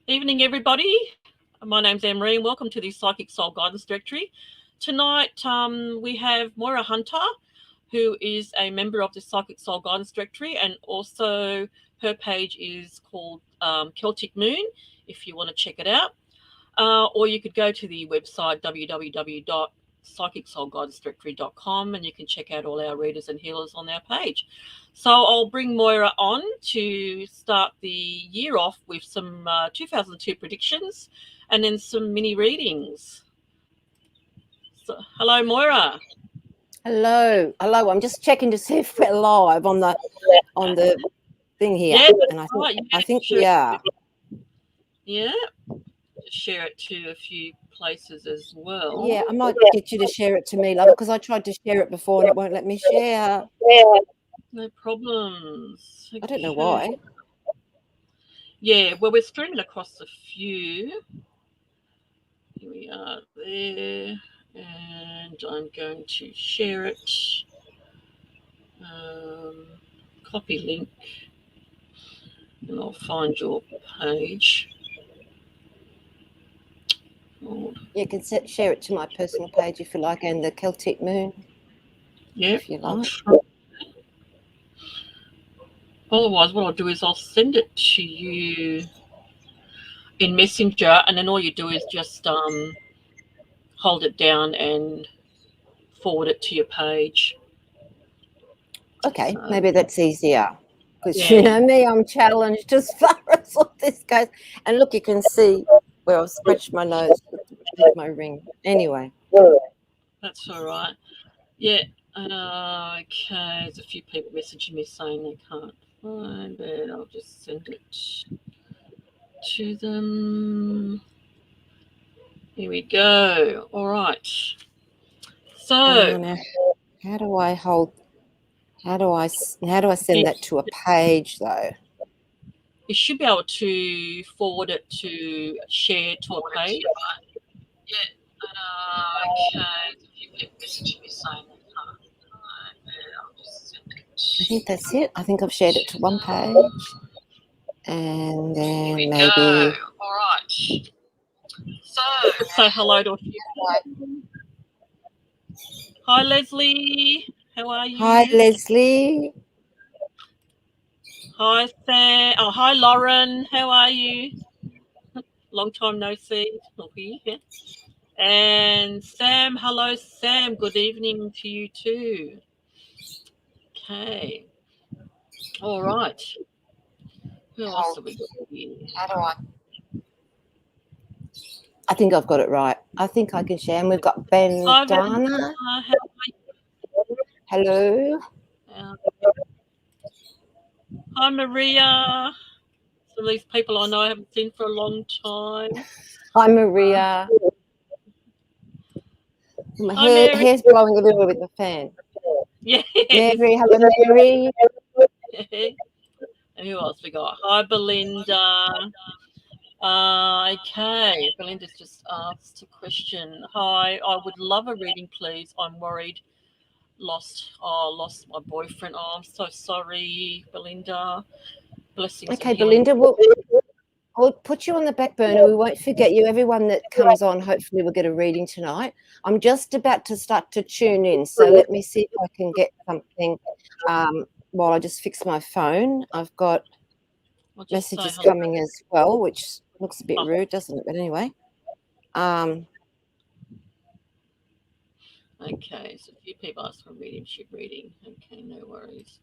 Evening, everybody. My name's Annemarie, and welcome to the Psychic Soul Guidance Directory. Tonight, we have Moira Hunter, who is a member of the Psychic Soul Guidance Directory, and also her page is called Celtic Moon, if you want to check it out. Or you could go to the website www.psychicsoulguidance.directory.com, and you can check out all our readers and healers on our page. So I'll bring Moira on to start the year off with some 2002 predictions and then some mini readings. So, hello, Moira. Hello. I'm just checking to see if we're live on the thing here. Yeah, and I think we are. Yeah. Share it to a few places as well. Yeah, I might get you to share it to me, love, because I tried to share it before and it won't let me share. No problems. I don't know why. Yeah, well, we're streaming across a few. Here we are there. And I'm going to share it. Copy link. And I'll find your page. You can share it to my personal page if you like, and the Celtic Moon. Yeah, if you like. Otherwise, what I'll do is I'll send it to you in Messenger, and then all you do is just hold it down and forward it to your page. Okay, so maybe that's easier, because yeah. you know me, I'm challenged as far as all this goes. And look, you can see where I've scratched my nose with my ring. Anyway. That's all right. Yeah. Okay, there's a few people messaging me saying they can't find it. I'll just send it to them. Here we go. All right. So how do I send that to a page though? You should be able to forward it to share to a page. Yeah. Okay. If you keep messaging me saying they can't find it, I'll just send it. I think that's it. I think I've shared it to one page. And then maybe. Go. All right. So hello to a few people. Hi, Leslie. How are you? Hi, Leslie. Hi, Sam. Oh, hi, Lauren. How are you? Long time no see. Yeah. And Sam. Hello, Sam. Good evening to you too. Okay. All right. Who else have we got here? How do I think I've got it right. I think I can share. And we've got Bandana. Hello. Hi, Maria. Some of these people I know I haven't seen for a long time. Hi, Maria. My hair's blowing a little with the fan. Yeah. Mary, hello, Mary. And who else we got? Hi, Belinda. Okay, Belinda's just asked a question. Hi, I would love a reading, please. I'm worried. Lost my boyfriend. Oh, I'm so sorry, Belinda. Blessings. Okay, Belinda, we'll put you on the back burner. We won't forget you. Everyone that comes on, hopefully we'll get a reading tonight. I'm just about to start to tune in, so let me see if I can get something while I just fix my phone. I've got messages coming as well, which looks a bit rude, doesn't it? But anyway. Okay, so a few people asked for mediumship reading. Okay, no worries.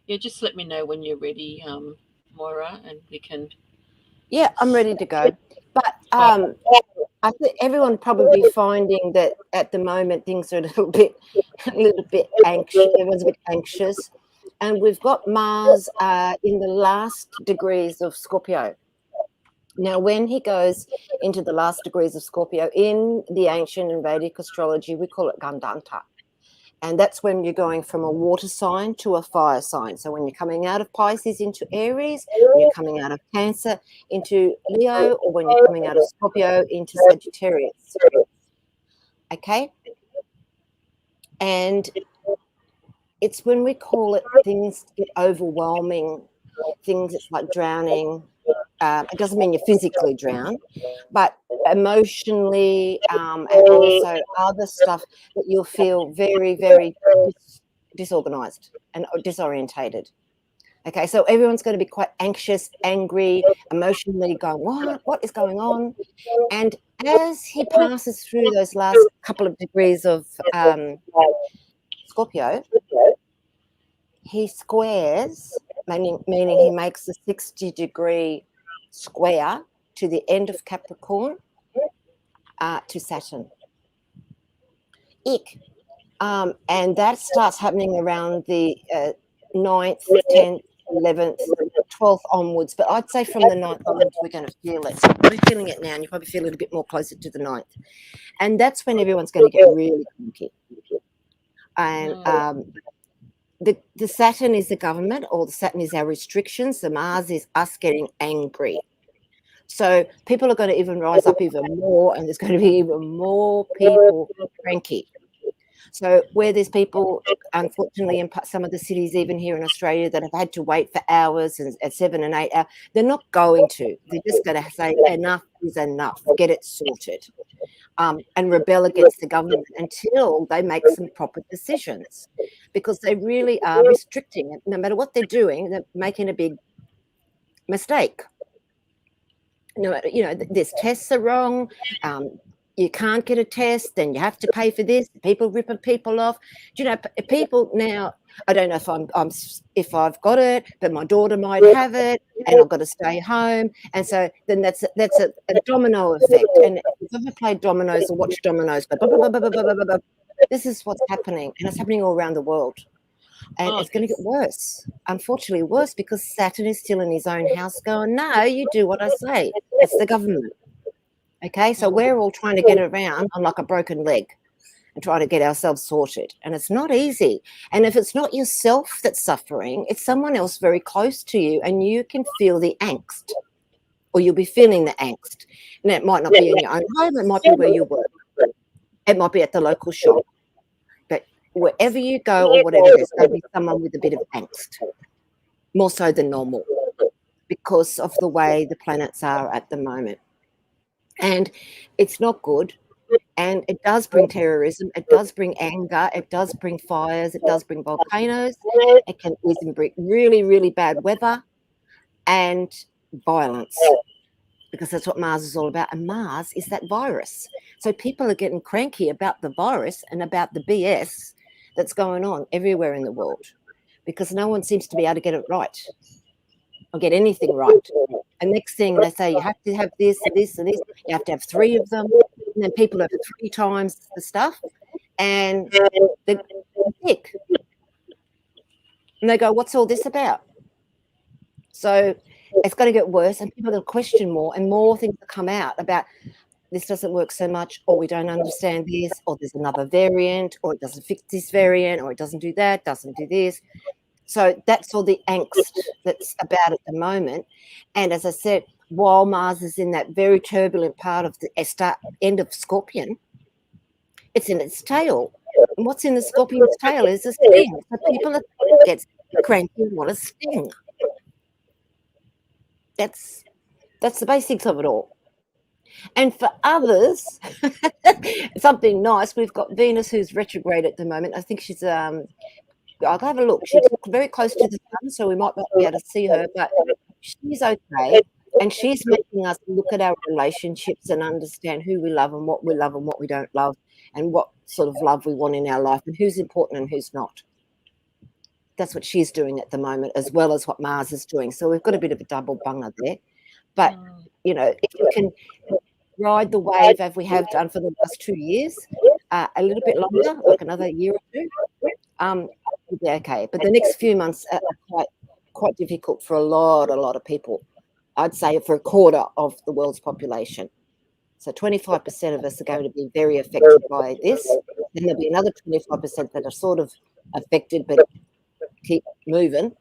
Yeah, just let me know when you're ready, Moira, and we can. Yeah, I'm ready to go. But I think everyone probably finding that at the moment things are a little bit anxious. Everyone's a bit anxious, and we've got Mars in the last degrees of Scorpio. Now, when he goes into the last degrees of Scorpio in the ancient and Vedic astrology, we call it Gandanta. And that's when you're going from a water sign to a fire sign. So when you're coming out of Pisces into Aries, when you're coming out of Cancer into Leo, or when you're coming out of Scorpio into Sagittarius. Okay? And it's when we call it things get overwhelming, things it's like drowning, it doesn't mean you're physically drowned, but emotionally, and also other stuff that you'll feel very, very disorganized and disorientated. Okay, so everyone's going to be quite anxious, angry, emotionally going, what is going on? And as he passes through those last couple of degrees of Scorpio, he squares, meaning he makes a 60-degree square to the end of Capricorn to Saturn. Ick. And that starts happening around the 9th, 10th, 11th, 12th onwards. But I'd say from the 9th onwards, we're going to feel it. So we're feeling it now, and you probably feel it a bit more closer to the 9th. And that's when everyone's going to get really cranky. And the Saturn is the government, or the Saturn is our restrictions. The Mars is us getting angry. So people are going to even rise up even more, and there's going to be even more people cranky. So where there's people, unfortunately, in some of the cities, even here in Australia, that have had to wait for hours and at 7 and 8 hours, they're not going to. They're just going to say enough is enough, get it sorted, and rebel against the government until they make some proper decisions, because they really are restricting it. No matter what they're doing, they're making a big mistake. No, this tests are wrong. You can't get a test, then you have to pay for this. People ripping people off. Do you know, people now, I don't know if I've got it, but my daughter might have it, and I've got to stay home. And so then that's a domino effect. And if you've ever played dominoes or watched dominoes, this is what's happening, and it's happening all around the world. And it's going to get worse, unfortunately worse, because Saturn is still in his own house going, no, you do what I say. It's the government. Okay, so we're all trying to get around on like a broken leg and trying to get ourselves sorted. And it's not easy. And if it's not yourself that's suffering, it's someone else very close to you, and you can feel the angst, or you'll be feeling the angst. And it might not be in your own home, it might be where you work. It might be at the local shop. But wherever you go or whatever, there's going to be someone with a bit of angst, more so than normal, because of the way the planets are at the moment. And it's not good, and it does bring terrorism, it does bring anger, it does bring fires, it does bring volcanoes, it can even bring really, really bad weather and violence, because that's what Mars is all about, and Mars is that virus. So people are getting cranky about the virus and about the BS that's going on everywhere in the world, because no one seems to be able to get it right or get anything right. And next thing they say, you have to have this and this and this, you have to have 3 of them, and then people have 3 times the stuff, and they're sick. And they go, what's all this about? So it's going to get worse, and people will question more, and more things will come out about this doesn't work so much, or we don't understand this, or there's another variant, or it doesn't fix this variant, or it doesn't do that, doesn't do this. So that's all the angst that's about at the moment. And as I said, while Mars is in that very turbulent part of the end of Scorpion, it's in its tail. And what's in the Scorpion's tail is a sting. So people are get cranky, what a sting. That's the basics of it all. And for others, something nice, we've got Venus, who's retrograde at the moment. I think she's I'll have a look. She's very close to the sun, so we might not be able to see her, but she's okay. And she's making us look at our relationships and understand who we love and what we don't love, and what sort of love we want in our life, and who's important and who's not. That's what she's doing at the moment, as well as what Mars is doing. So we've got a bit of a double bunger there. But, if you can ride the wave as we have done for the last 2 years, a little bit longer, like another year or two, we'll be okay. But the next few months are quite difficult for a lot of people. I'd say for a quarter of the world's population. So 25% of us are going to be very affected by this. Then there'll be another 25% that are sort of affected but keep moving.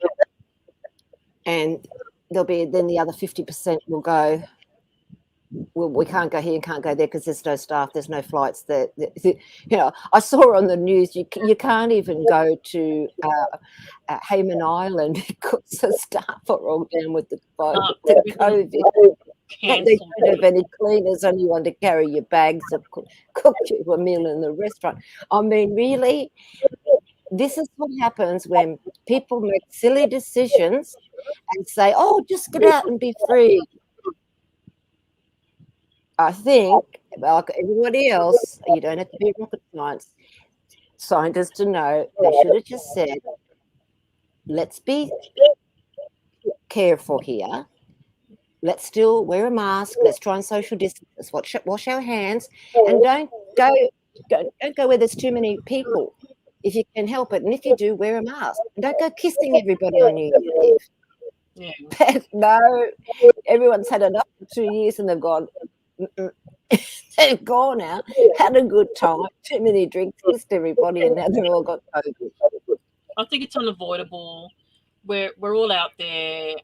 And there'll be then the other 50% will go, well, we can't go here and can't go there because there's no staff, there's no flights. I saw on the news you can't even go to Hayman Island because the staff are all down with the COVID. And they don't have any cleaners, only one to carry your bags or cook you a meal in the restaurant. I mean, really, this is what happens when people make silly decisions and say, oh, just get out and be free. I think, like everybody else, you don't have to be a rocket scientist to know, they should have just said, let's be careful here. Let's still wear a mask. Let's try and social distance. Let's wash our hands, and don't go where there's too many people if you can help it. And if you do, wear a mask. And don't go kissing everybody on New Year's Eve. Yeah. But no, everyone's had it up for 2 years and they've gone. They've gone out, had a good time, too many drinks, kissed everybody, and now they've all got COVID. I think it's unavoidable. We're all out there.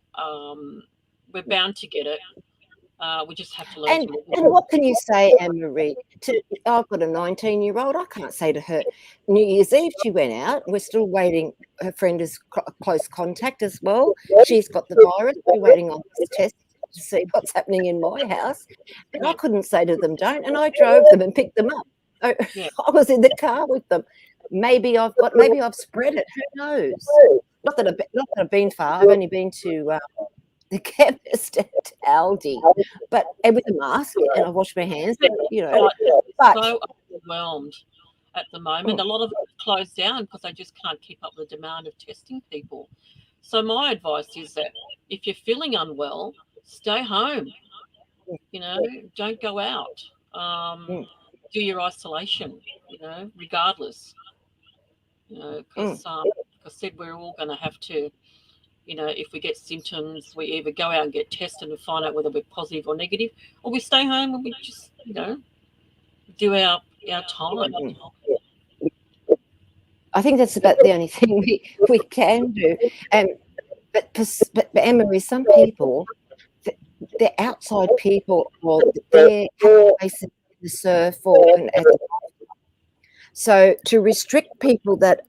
We're bound to get it. We just have to learn. And what can you say, Annemarie? I've got a 19-year-old. I can't say to her, New Year's Eve she went out. We're still waiting. Her friend is close contact as well. She's got the virus. We're waiting on this test to see what's happening in my house. And I couldn't say to them, don't. And I drove them and picked them up. I was in the car with them. Maybe I've spread it. Who knows? Not that I've been far. I've only been to the chemist at Aldi, but with a mask, and I wash my hands. But so overwhelmed at the moment. A lot of it closed down because they just can't keep up with the demand of testing people. So my advice is that if you're feeling unwell, stay home. Don't go out. Do your isolation. Regardless. Because like I said, we're all going to have to. If we get symptoms, we either go out and get tested and find out whether we're positive or negative, or we stay home and we just, do our time. I think that's about the only thing we can do. But Annemarie, some people, they're outside people, or they're basically the surf so to restrict people that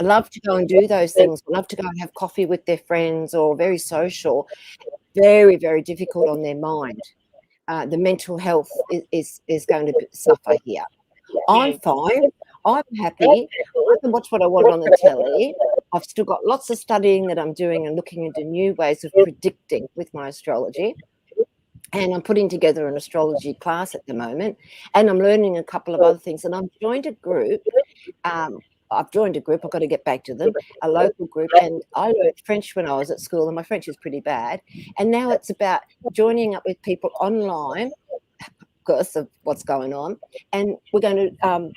love to go and do those things, love to go and have coffee with their friends, or very social, very, very difficult on their mind. The mental health is going to suffer here. I'm fine. I'm happy. I can watch what I want on the telly. I've still got lots of studying that I'm doing and looking into new ways of predicting with my astrology. And I'm putting together an astrology class at the moment. And I'm learning a couple of other things. And I've joined a group. I've got to get back to them, a local group. And I learned French when I was at school, and my French is pretty bad. And now it's about joining up with people online because of what's going on. And we're going to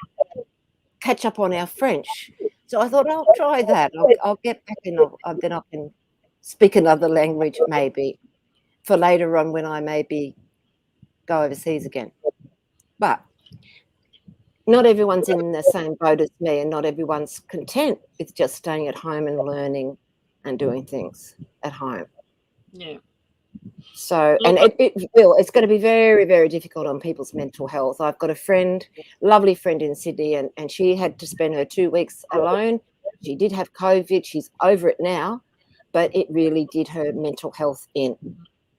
catch up on our French. So I thought I'll try that. I'll get back and then I can speak another language maybe for later on when I maybe go overseas again. But not everyone's in the same boat as me, and not everyone's content with just staying at home and learning and doing things at home. Yeah. So, and it's going to be very, very difficult on people's mental health. I've got a friend, lovely friend in Sydney, and she had to spend her 2 weeks alone. She did have COVID. She's over it now, but it really did her mental health in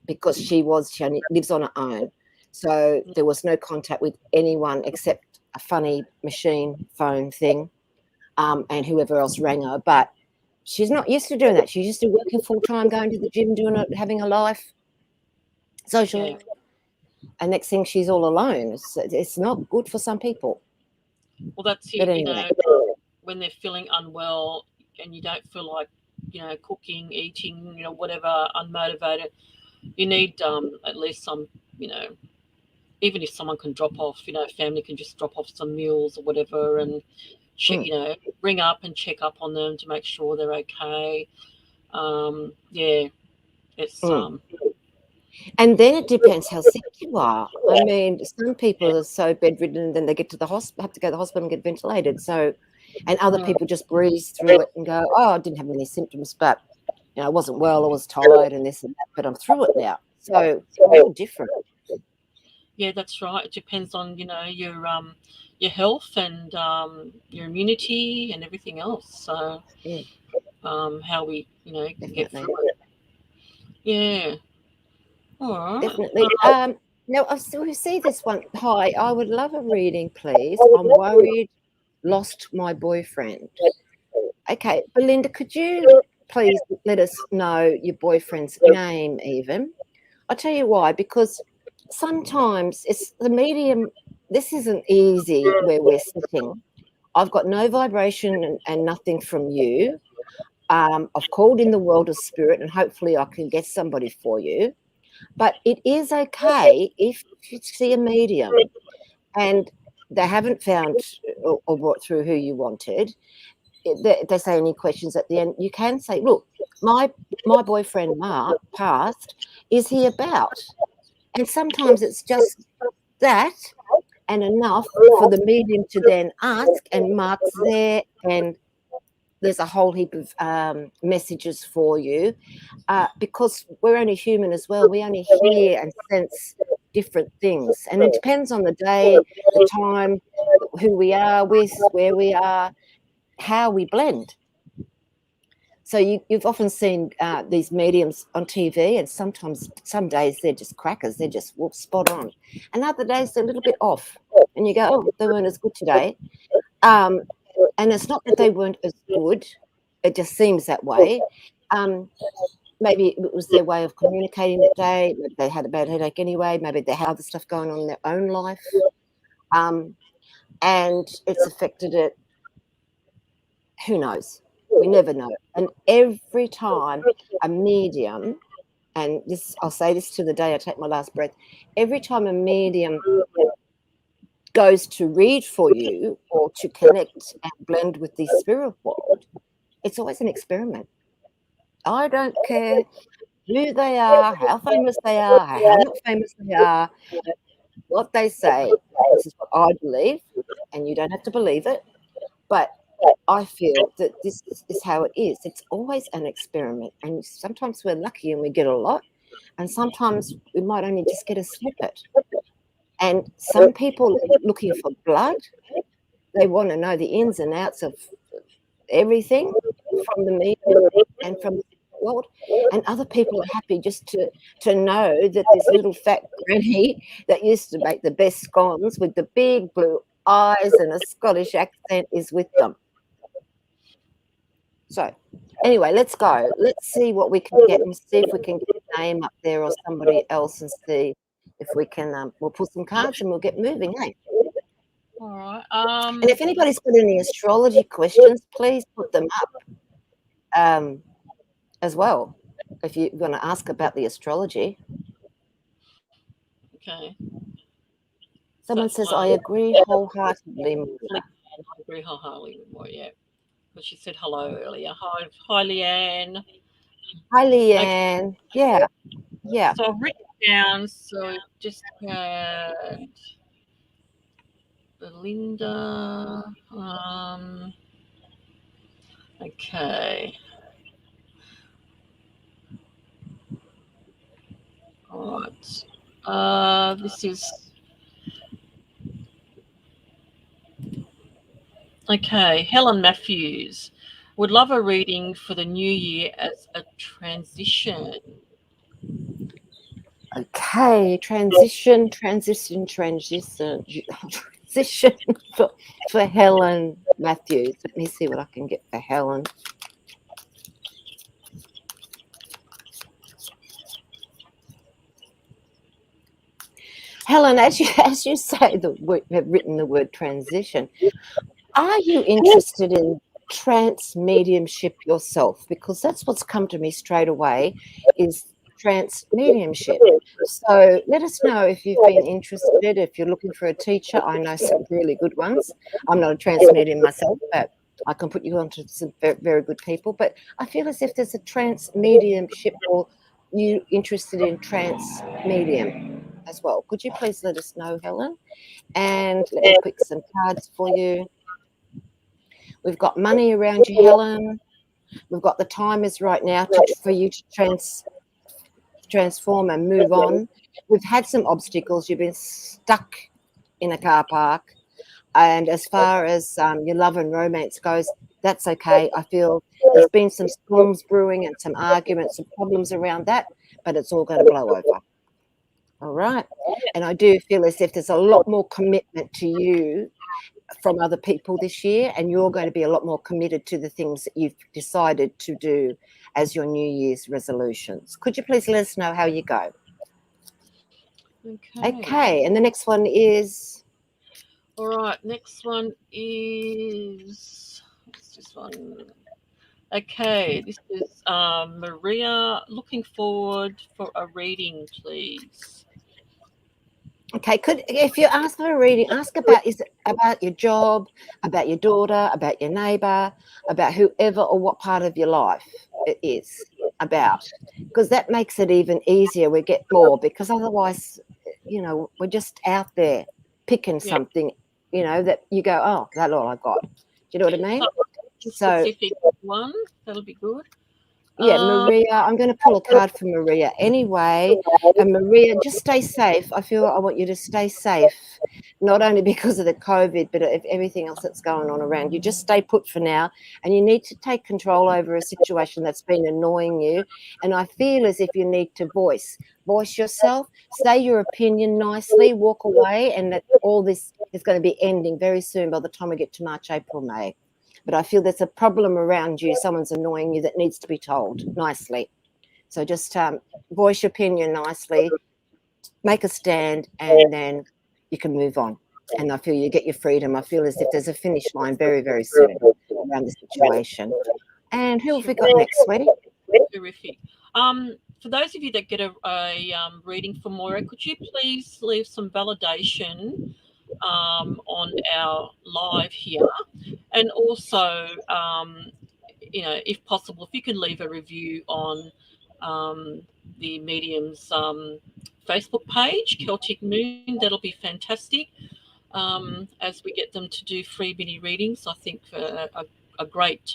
because she only lives on her own. So there was no contact with anyone except a funny machine phone thing, and whoever else rang her. But she's not used to doing that. She's used to working full time, going to the gym, having a life, social. Yeah. And next thing, she's all alone. It's not good for some people. Well, that's it. Anyway. When they're feeling unwell and you don't feel like, cooking, eating, whatever, unmotivated, you need at least some, even if someone can drop off, family can just drop off some meals or whatever, and check, ring up and check up on them to make sure they're okay. It's and then it depends how sick you are. I mean, some people are so bedridden, and then they get to the hospital, have to go to the hospital and get ventilated. So, and other people just breeze through it and go, "Oh, I didn't have any symptoms, but I wasn't well, I was tired, and this and that, but I'm through it now." So we're all different. Yeah, that's right. It depends on your health and your immunity and everything else. So Yeah, how we get definitely. through it. Yeah. All right. Definitely. Now, we see this one. Hi, I would love a reading, please. I'm worried, lost my boyfriend. Okay, Belinda, could you please let us know your boyfriend's name, even? I'll tell you why, because sometimes it's the medium. This isn't easy where we're sitting. I've got no vibration and nothing from you. I've called in the world of spirit, and hopefully I can get somebody for you. But it is okay if you see a medium and they haven't found or brought through who you wanted. They say any questions at the end, you can say, look, my boyfriend Mark passed. Is he about? And sometimes it's just that and enough for the medium to then ask, and Mark's there, and there's a whole heap of messages for you, because we're only human as well. We only hear and sense different things, and it depends on the day, the time, who we are with, where we are, how we blend. So you've often seen these mediums on TV, and sometimes some days they're just crackers, they're just spot on, and other days they're a little bit off, and you go, oh, they weren't as good today. And it's not that they weren't as good, it just seems that way. Maybe it was their way of communicating that day. Maybe they had a bad headache anyway. Maybe they had other stuff going on in their own life, and it's affected it. Who knows? We never know. And every time a medium, and this, I'll say this to the day I take my last breath, every time a medium goes to read for you or to connect and blend with the spirit world, it's always an experiment. I don't care who they are, how famous they are, how not famous they are, what they say. This is what I believe, and you don't have to believe it, but I feel that this is how it is. It's always an experiment, and sometimes we're lucky and we get a lot, and sometimes we might only just get a snippet. And some people are looking for blood. They want to know the ins and outs of everything from the media and from the world. And other people are happy just to know that this little fat granny that used to make the best scones with the big blue eyes and a Scottish accent is with them. So anyway, let's go. Let's see what we can get and see if we can get a name up there or somebody else, and see if we can. We'll pull some cards and we'll get moving, hey? All right. And if anybody's got any astrology questions, please put them up as well, if you're going to ask about the astrology. Okay. Someone says, I agree wholeheartedly. I agree wholeheartedly with Moira, yeah. But she said hello earlier. Hi, Leanne. Hi, Leanne. Okay. Yeah. So I've written down, so just had Belinda. Okay. All right. This is okay. Helen Matthews would love a reading for the new year as a transition. Okay, transition for Helen Matthews. Let me see what I can get for Helen. Helen, as you say, have written the word transition. Are you interested in trance mediumship yourself? Because that's what's come to me straight away, is trance mediumship. So let us know if you've been interested, if you're looking for a teacher. I know some really good ones. I'm not a trance medium myself, but I can put you onto some very, very good people. But I feel as if there's a trance mediumship, or you interested in trance medium as well. Could you please let us know, Helen? And let me pick some cards for you. We've got money around you, Helen. We've got the time is right now for you to transform and move on. We've had some obstacles. You've been stuck in a car park. And as far as your love and romance goes, that's okay. I feel there's been some storms brewing and some arguments and problems around that, but it's all going to blow over. All right. And I do feel as if there's a lot more commitment to you from other people this year, and you're going to be a lot more committed to the things that you've decided to do as your New Year's resolutions. Could you please let us know how you go? Okay. And the next one is... All right, next one is... What's this one? Okay, this is Maria. Looking forward for a reading, please. Okay, if you ask for a reading, ask about your job, about your daughter, about your neighbour, about whoever or what part of your life it is about, because that makes it even easier. We get more, because otherwise, we're just out there picking something, that you go, oh, that's all I got. Do you know what I mean? Specific one, that'll be good. Yeah, Maria, I'm going to pull a card for Maria anyway. And Maria, just stay safe. I want you to stay safe, not only because of the COVID, but of everything else that's going on around you. Just stay put for now. And you need to take control over a situation that's been annoying you. And I feel as if you need to voice yourself, say your opinion nicely, walk away, and that all this is going to be ending very soon by the time we get to March, April, May. But I feel there's a problem around you. Someone's annoying you that needs to be told nicely. So just voice your opinion nicely, make a stand, and then you can move on. And I feel you get your freedom. I feel as if there's a finish line very, very soon around the situation. And who have we got next, sweetie? Terrific. For those of you that get a reading for Moira, could you please leave some validation on our live here, and also if possible, if you can leave a review on the Medium's Facebook page, Celtic Moon, that'll be fantastic, as we get them to do free mini readings. I think a great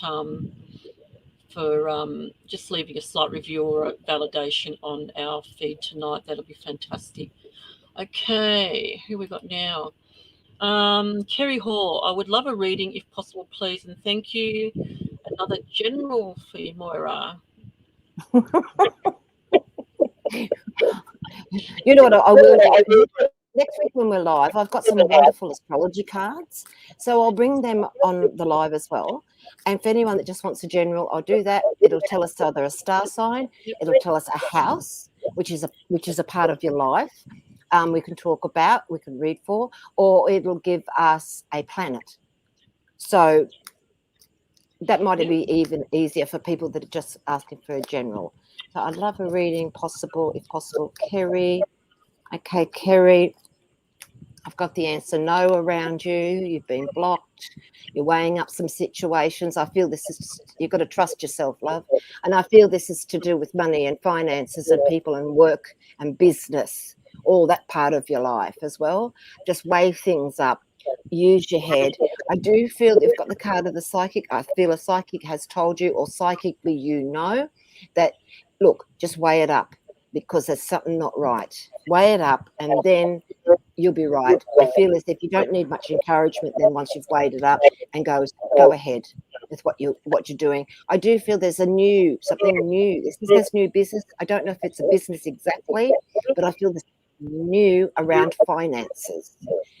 for just leaving a slight review or a validation on our feed tonight, that'll be fantastic. Okay, who we got now? Kerry Hall, I would love a reading if possible, please, and thank you. Another general for you, Moira. You know what I will do? Next week when we're live, I've got some wonderful astrology cards. So I'll bring them on the live as well. And for anyone that just wants a general, I'll do that. It'll tell us either a star sign, it'll tell us a house, which is a part of your life. We can talk about, we can read for, or it'll give us a planet. So that might be even easier for people that are just asking for a general. So I'd love a reading, if possible. Kerry. Okay, Kerry, I've got the answer no around you. You've been blocked. You're weighing up some situations. I feel you've got to trust yourself, love. And I feel this is to do with money and finances and people and work and business, all that part of your life as well. Just weigh things up. Use your head. I do feel you've got the card of the psychic. I feel a psychic has told you, or psychically that, look, just weigh it up, because there's something not right. Weigh it up and then you'll be right. I feel as if you don't need much encouragement then once you've weighed it up, and go ahead with what you're doing. I do feel there's something new. This new business. I don't know if it's a business exactly, but I feel this new around finances.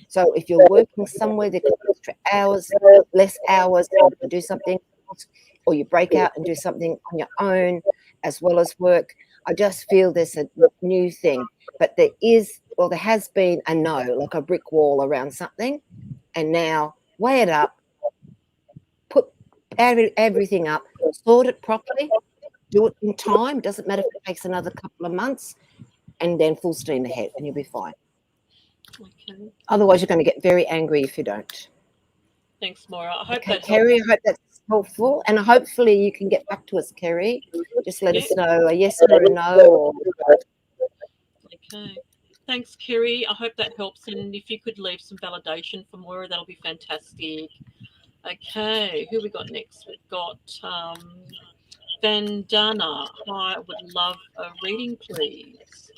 So if you're working somewhere, there could be extra hours, less hours to do something else, or you break out and do something on your own as well as work. I just feel there's a new thing, but there has been a no, like a brick wall around something, and now weigh it up, put everything up, sort it properly, do it in time. Doesn't matter if it takes another couple of months, and then full steam ahead, and you'll be fine. Okay. Otherwise, you're going to get very angry if you don't. Thanks, Moira. I hope Kerry, I hope that's helpful, and hopefully you can get back to us, Kerry. Just let us know a yes or a no. Okay. Thanks, Kerry. I hope that helps, and if you could leave some validation for Moira, that'll be fantastic. Okay, who we got next? We've got Vandana, I would love a reading, please.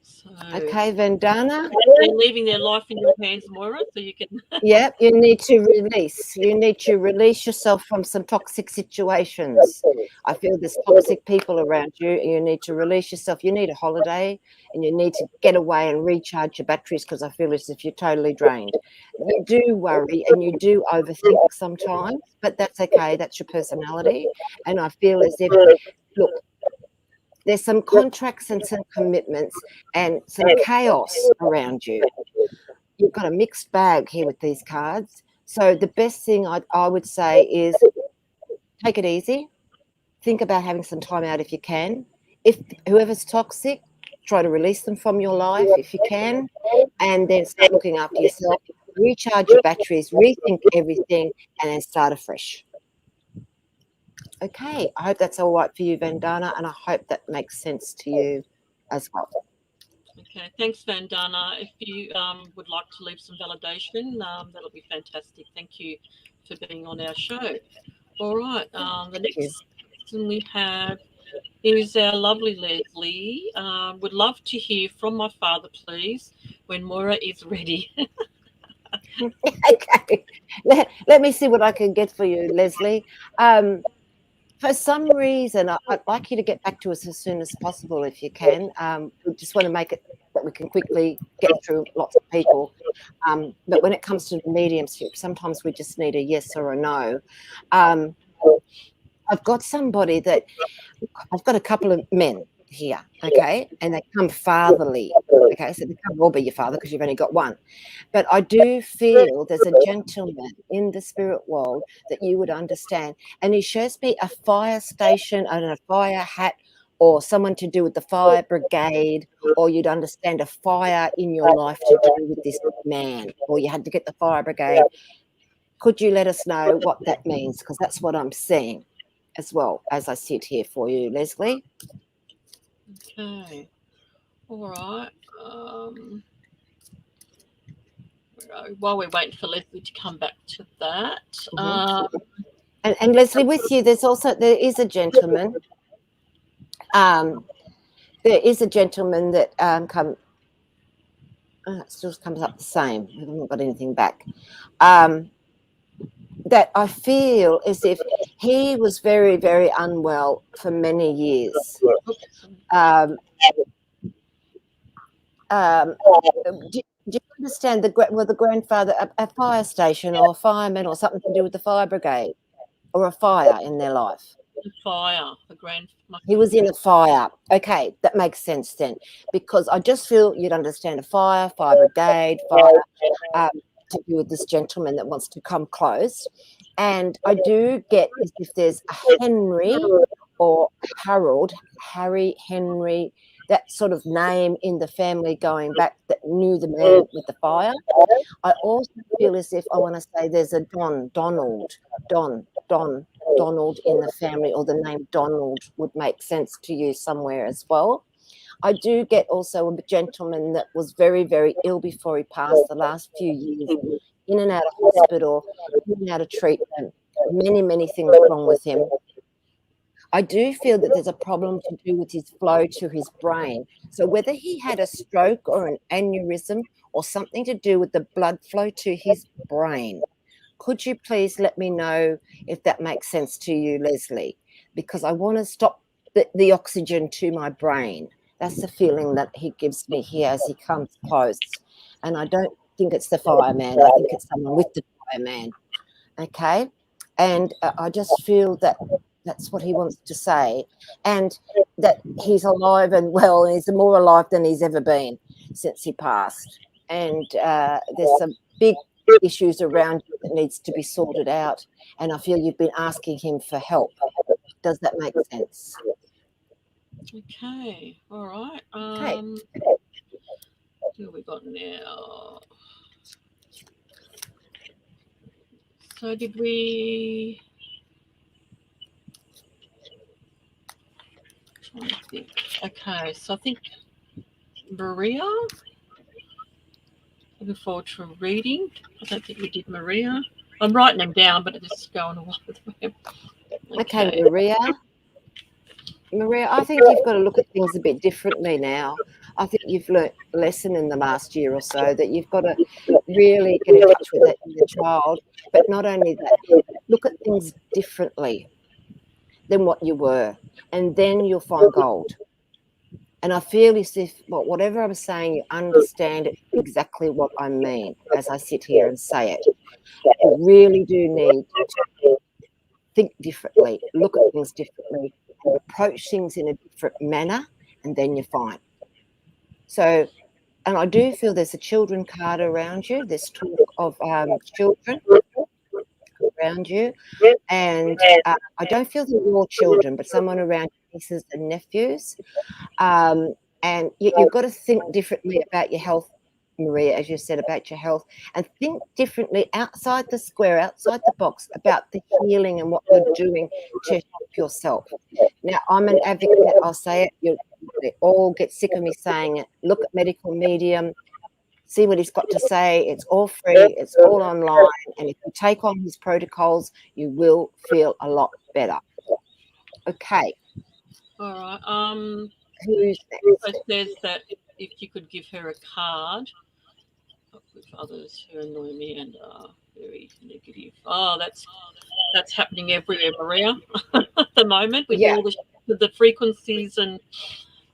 So, Okay, Vandana. they're leaving their life in your hands, Moira, so you can. Yeah, you need to release. You need to release yourself from some toxic situations. I feel there's toxic people around you, and you need to release yourself. You need a holiday, and you need to get away and recharge your batteries, because I feel as if you're totally drained. You do worry and you do overthink sometimes, but that's okay. That's your personality. And I feel as if, look, there's some contracts and some commitments and some chaos around you. You've got a mixed bag here with these cards. So the best thing I would say is take it easy. Think about having some time out if you can. If whoever's toxic, try to release them from your life if you can, and then start looking after yourself. Recharge your batteries, rethink everything, and then start afresh. Okay, I hope that's all right for you, Vandana, and I hope that makes sense to you as well. Okay, thanks, Vandana. If you would like to leave some validation, that'll be fantastic. Thank you for being on our show. All right, the next person we have is our lovely Leslie. Would love to hear from my father, please, when Moira is ready. Okay, let me see what I can get for you, Leslie. For some reason, I'd like you to get back to us as soon as possible if you can. We just want to make it that we can quickly get through lots of people. But when it comes to the mediumship, sometimes we just need a yes or a no. I've got somebody that I've got a couple of men here, okay, and they come fatherly, okay, so they can't all be your father because you've only got one. But I do feel there's a gentleman in the spirit world that you would understand, and he shows me a fire station and a fire hat, or someone to do with the fire brigade, or you'd understand a fire in your life to do with this man, or you had to get the fire brigade. Could you let us know what that means? Because that's what I'm seeing as well as I sit here for you, Leslie. Okay. All right. While we're waiting for Leslie to come back to that. And Leslie, with you, there is a gentleman. There is a gentleman that it still comes up the same. I haven't got anything back. That I feel as if he was very, very unwell for many years. Do you understand the grandfather, a fire station or a fireman or something to do with the fire brigade or a fire in their life? Fire, he was in a fire. Okay, that makes sense then, because I just feel you'd understand a fire brigade, fire to do with this gentleman that wants to come close. And I do get as if there's a Henry or Harold, Harry, Henry, that sort of name in the family going back that knew the man with the fire. I also feel as if I want to say there's a Donald in the family, or the name Donald would make sense to you somewhere as well. I do get also a gentleman that was very, very ill before he passed the last few years, in and out of hospital, in and out of treatment, many, many things wrong with him. I do feel that there's a problem to do with his flow to his brain. So whether he had a stroke or an aneurysm or something to do with the blood flow to his brain. Could you please let me know if that makes sense to you, Leslie? Because I want to stop the oxygen to my brain. That's the feeling that he gives me here as he comes close. And I don't think it's the fireman. I think it's someone with the fireman. Okay? And I just feel that that's what he wants to say. And that he's alive and well, and he's more alive than he's ever been since he passed. And there's some big issues around you that needs to be sorted out, and I feel you've been asking him for help. Does that make sense? Okay, all right. Who have we got now? So did we? I'm trying to think. Okay, so I think Maria. Looking forward to reading. I don't think we did Maria. I'm writing them down, but it's just going away. Okay, Maria. Maria, I think you've got to look at things a bit differently now. I think you've learnt a lesson in the last year or so that you've got to really get in touch with that inner child. But not only that, look at things differently than what you were, and then you'll find gold. And I feel as if whatever I'm saying, you understand exactly what I mean as I sit here and say it. You really do need to think differently, look at things differently, and approach things in a different manner, and then you're fine. So, and I do feel there's a children card around you. There's talk of children around you, and I don't feel they're your children, but someone around nieces and nephews. And you've got to think differently about your health, Maria, as you said, about your health, and think differently outside the square, outside the box, about the healing and what you're doing to help yourself. Now, I'm an advocate. I'll say it. You all get sick of me saying it. Look at Medical Medium. See what he's got to say. It's all free. It's all online. And if you take on his protocols, you will feel a lot better. Okay. All right. Who's It next? says that if you could give her a card with others who annoy me and are very negative. Oh, that's happening everywhere, Maria, at the moment with all the frequencies and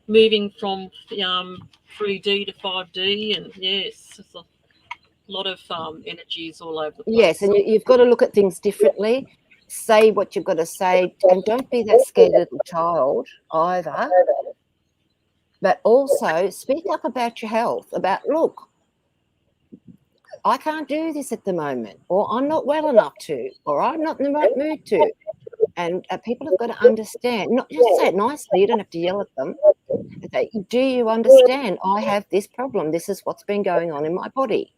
moving from 3D to 5D, and yes, there's a lot of energies all over the place. Yes, and you've got to look at things differently. Say what you've got to say, and don't be that scared little child either. But also speak up about your health, about, look, I can't do this at the moment, or I'm not well enough to, or I'm not in the right mood to. And people have got to understand, not just say it nicely, you don't have to yell at them. Say, do you understand? I have this problem. This is what's been going on in my body.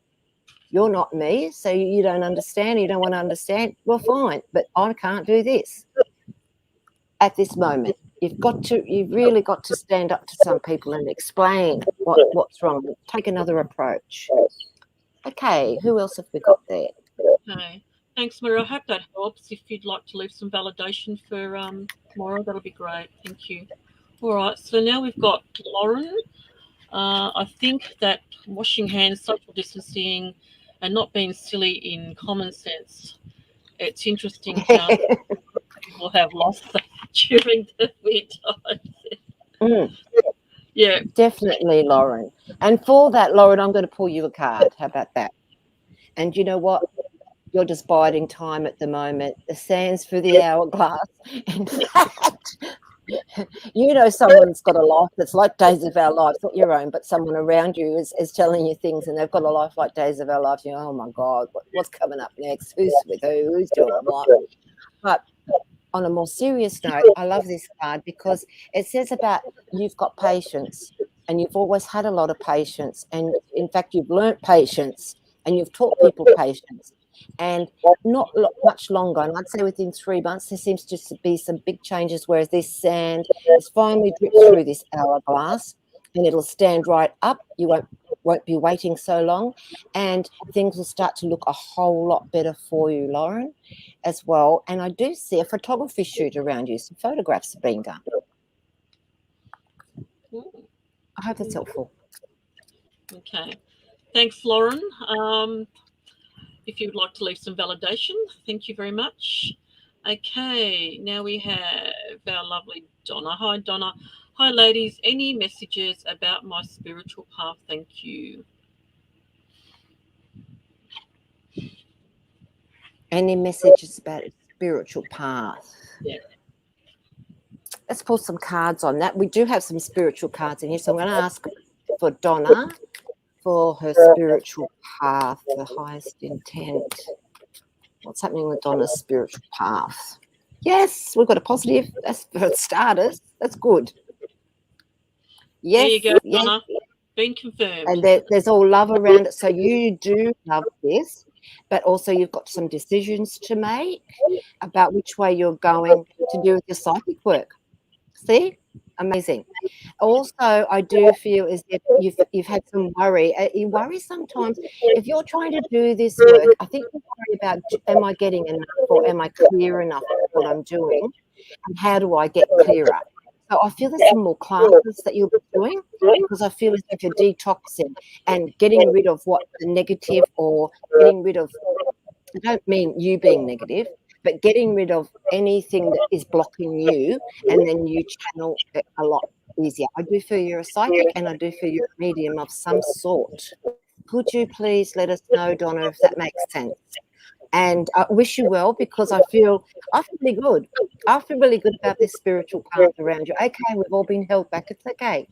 You're not me, so you don't understand, you don't want to understand. Well, fine, but I can't do this at this moment. You've really got to stand up to some people and explain what's wrong. Take another approach. Okay, who else have we got there? Okay. Thanks, Maria. I hope that helps. If you'd like to leave some validation for Moira, that'll be great. Thank you. All right, so now we've got Lauren. I think that washing hands, social distancing, and not being silly in common sense, it's interesting how people have lost that during the weird times. Yeah. Definitely, Lauren. And for that, Lauren, I'm going to pull you a card. How about that? And you know what? You're just biding time at the moment. The sands through the hourglass. In fact, you know someone's got a life that's like Days of Our Lives, not your own, but someone around you is telling you things, and they've got a life like Days of Our Lives. You know, oh my God, what's coming up next? Who's with who? Who's doing what? But on a more serious note, I love this card because it says about you've got patience, and you've always had a lot of patience, and in fact, you've learnt patience, and you've taught people patience. And not much longer, and I'd say within 3 months, there seems to be some big changes, whereas this sand has finally dripped through this hourglass, and it'll stand right up. You won't be waiting so long, and things will start to look a whole lot better for you, Lauren, as well. And I do see a photography shoot around you. Some photographs have been done. I hope that's helpful. Okay. Thanks, Lauren. If you would like to leave some validation, thank you very much. Okay, now we have our lovely Donna. Hi, Donna. Hi, ladies. Any messages about my spiritual path? Thank you. Any messages about a spiritual path? Yeah. Let's pull some cards on that. We do have some spiritual cards in here, so I'm going to ask for Donna for her spiritual path, the highest intent. What's happening with Donna's spiritual path? Yes, we've got a positive. That's for starters. That's good. Yes, there you go, yes. Donna. Been confirmed. And there's all love around it. So you do love this, but also you've got some decisions to make about which way you're going to do with your psychic work. See? Amazing. Also, I do feel as if you've had some worry. You worry sometimes if you're trying to do this work. I think you worry about, am I getting enough, or am I clear enough with what I'm doing, and how do I get clearer? So So I feel there's some more classes that you'll be doing, because I feel as if you're detoxing and getting rid of what the negative, or getting rid of, I don't mean you being negative, but getting rid of anything that is blocking you, and then you channel it a lot easier. I do feel you're a psychic, and I do feel you're a medium of some sort. Could you please let us know, Donna, if that makes sense? And I wish you well, because I feel really good. I feel really good about this spiritual path around you. Okay, we've all been held back. It's okay.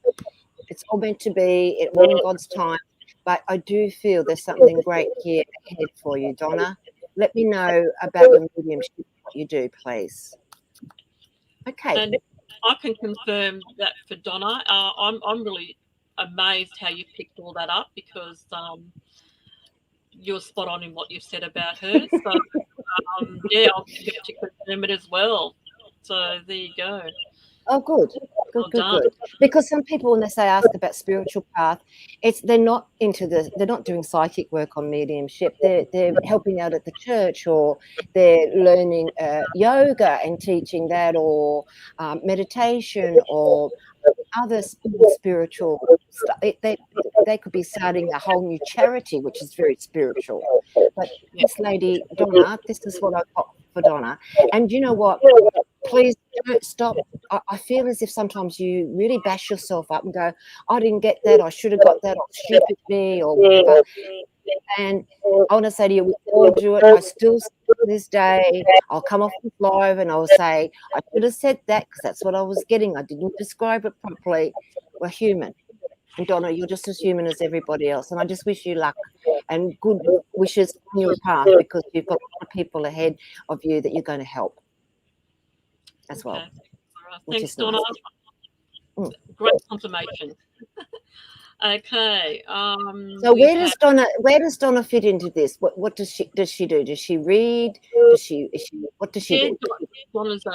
It's all meant to be. It's all in God's time. But I do feel there's something great here ahead for you, Donna. Let me know about your mediumship, what you do, please. Okay. And I can confirm that for Donna. I'm really amazed how you picked all that up, because you're spot on in what you've said about her. So yeah, I'll get to confirm it as well. So there you go. Oh, good. Well done. Because some people, when they say ask about spiritual path, they're not doing psychic work on mediumship. They're helping out at the church, or they're learning yoga and teaching that, or meditation, or other spiritual stuff. They could be starting a whole new charity, which is very spiritual. But this lady, Donna, this is what I got for Donna. And you know what? Please don't stop. I feel as if sometimes you really bash yourself up and go, I didn't get that, I should have got that, or stupid me, or whatever. And I want to say to you, we all do it. I still, to this day, I'll come off this live and I'll say, I should have said that, because that's what I was getting. I didn't describe it properly. We're human. And Donna, you're just as human as everybody else. And I just wish you luck and good wishes on your path, because you've got a lot of people ahead of you that you're going to help as well. Thanks, Donna. Nice. Great confirmation. Okay. So where does Donna fit into this? What does she do? Does she read? What does she do? Donna's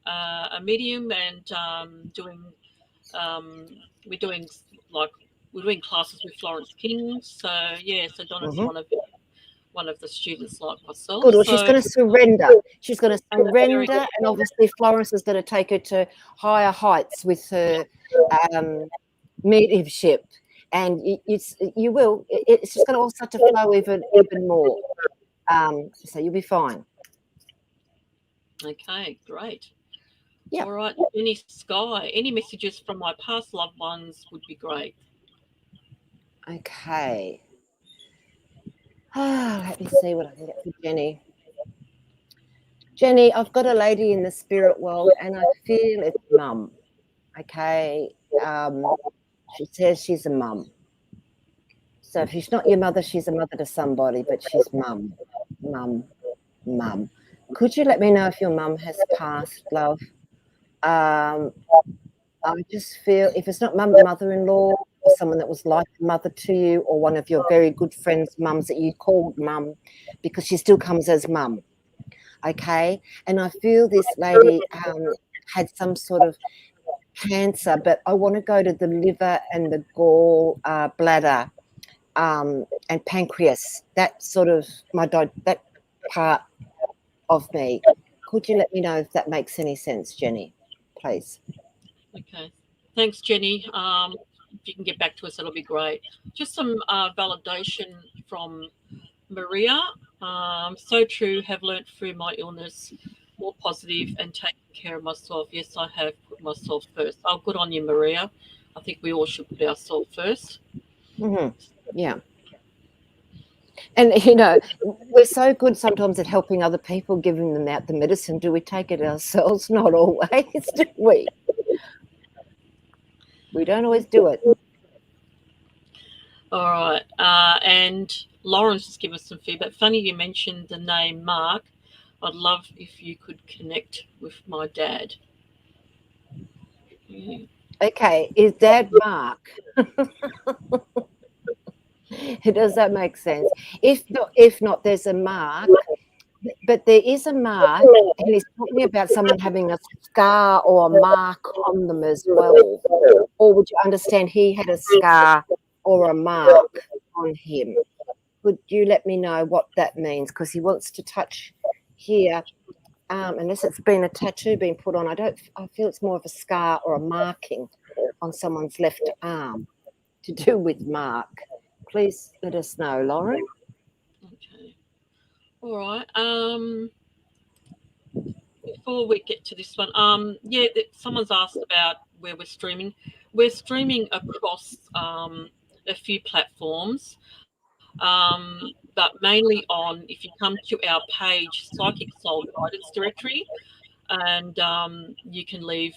a medium, and we're doing classes with Florence King. So yeah, so Donna's one of the students like myself. Good. Well, she's going to surrender. She's going to surrender, and obviously Florence is going to take her to higher heights with her mediumship, and it's just going to all start to flow even more. So you'll be fine. Okay, great. Yeah. All right, any messages from my past loved ones would be great. Okay. Let me see what I can get for Jenny. Jenny, I've got a lady in the spirit world, and I feel it's mum. Okay. She says she's a mum. So if she's not your mother, she's a mother to somebody, but she's mum. Could you let me know if your mum has passed, love? I just feel if it's not mum, mother-in-law, or someone that was like a mother to you, or one of your very good friends' mums that you called mum, because she still comes as mum. Okay. And I feel this lady had some sort of cancer, but I want to go to the liver and the gall bladder and pancreas. That sort of that part of me. Could you let me know if that makes any sense, Jenny, please? Okay. Thanks, Jenny. If you can get back to us, that'll be great. Just some validation from Maria. So true. Have learnt through my illness, more positive and taking care of myself. Yes, I have put myself first. Oh, good on you, Maria. I think we all should put ourselves first. Yeah. And, we're so good sometimes at helping other people, giving them out the medicine. Do we take it ourselves? Not always, do we? We don't always do it. All right. And Lauren's just given us some feedback. Funny you mentioned the name Mark. I'd love if you could connect with my dad. Okay. Is Dad Mark? Does that make sense? If not, there's a Mark. But there is a mark, and he's talking about someone having a scar or a mark on them as well. Or would you understand he had a scar or a mark on him? Would you let me know what that means? Because he wants to touch here unless it's been a tattoo being put on. I feel it's more of a scar or a marking on someone's left arm to do with Mark. Please let us know, Lauren. Okay. All right. Before we get to this one, yeah, someone's asked about where we're streaming. We're streaming across a few platforms, but mainly on, if you come to our page, Psychic Soul Guidance Directory, and you can leave,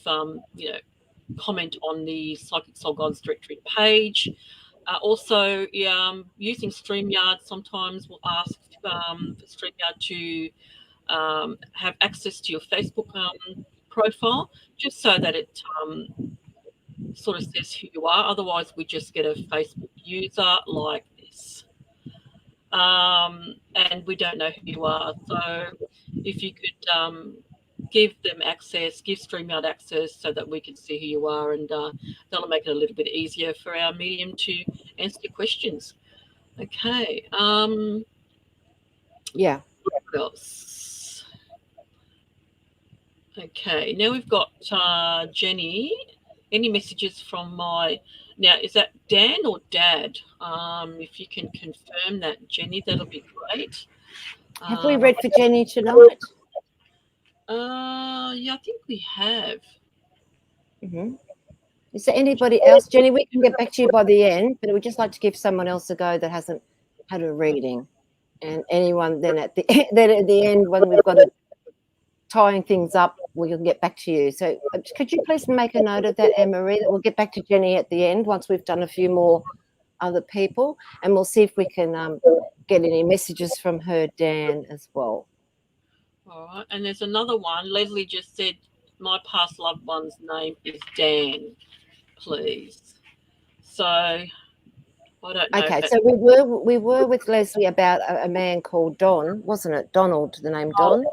comment on the Psychic Soul Guidance Directory page. Also, using StreamYard, sometimes we'll ask for StreamYard to have access to your Facebook profile, just so that it sort of says who you are. Otherwise, we just get a Facebook user like this. And we don't know who you are. So if you could give them access, give StreamYard access so that we can see who you are, and that'll make it a little bit easier for our medium to answer your questions. Okay. Yeah. What else? Okay. Now we've got Jenny. Any messages from now, is that Dan or Dad? If you can confirm that, Jenny, that'll be great. Have we read for Jenny tonight? Yeah, I think we have. Mm-hmm. Is there anybody else? Jenny, we can get back to you by the end, but we'd just like to give someone else a go that hasn't had a reading. And anyone then at the end, when we've got it tying things up, we can get back to you. So could you please make a note of that, Anne-Marie, that we'll get back to Jenny at the end once we've done a few more other people, and we'll see if we can get any messages from her, Dan, as well. All right. And there's another one. Leslie just said, my past loved one's name is Dan, please. So I don't know. Okay, so we were with Leslie about a man called Don, wasn't it? Donald, the name Don.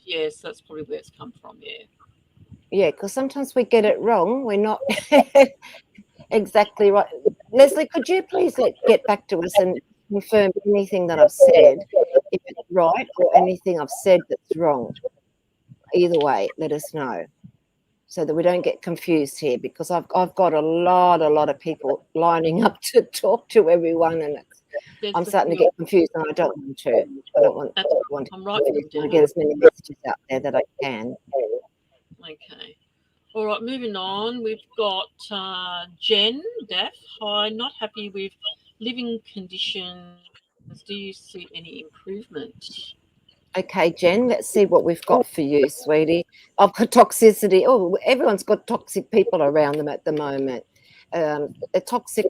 Yes, that's probably where it's come from. Yeah. Yeah, because sometimes we get it wrong. We're not exactly right. Leslie, could you please get back to us and confirm anything that I've said, if it's right, or anything I've said that's wrong? Either way, let us know, so that we don't get confused here, because I've got a lot of people lining up to talk to everyone, and I'm starting to get confused, and I don't want to. I don't want to get as many messages out there that I can. Okay. All right, moving on. We've got Jen Daff. Hi, not happy with living conditions. Do you see any improvement? Okay, Jen, let's see what we've got for you, sweetie. I've got toxicity. Oh, everyone's got toxic people around them at the moment. Toxic.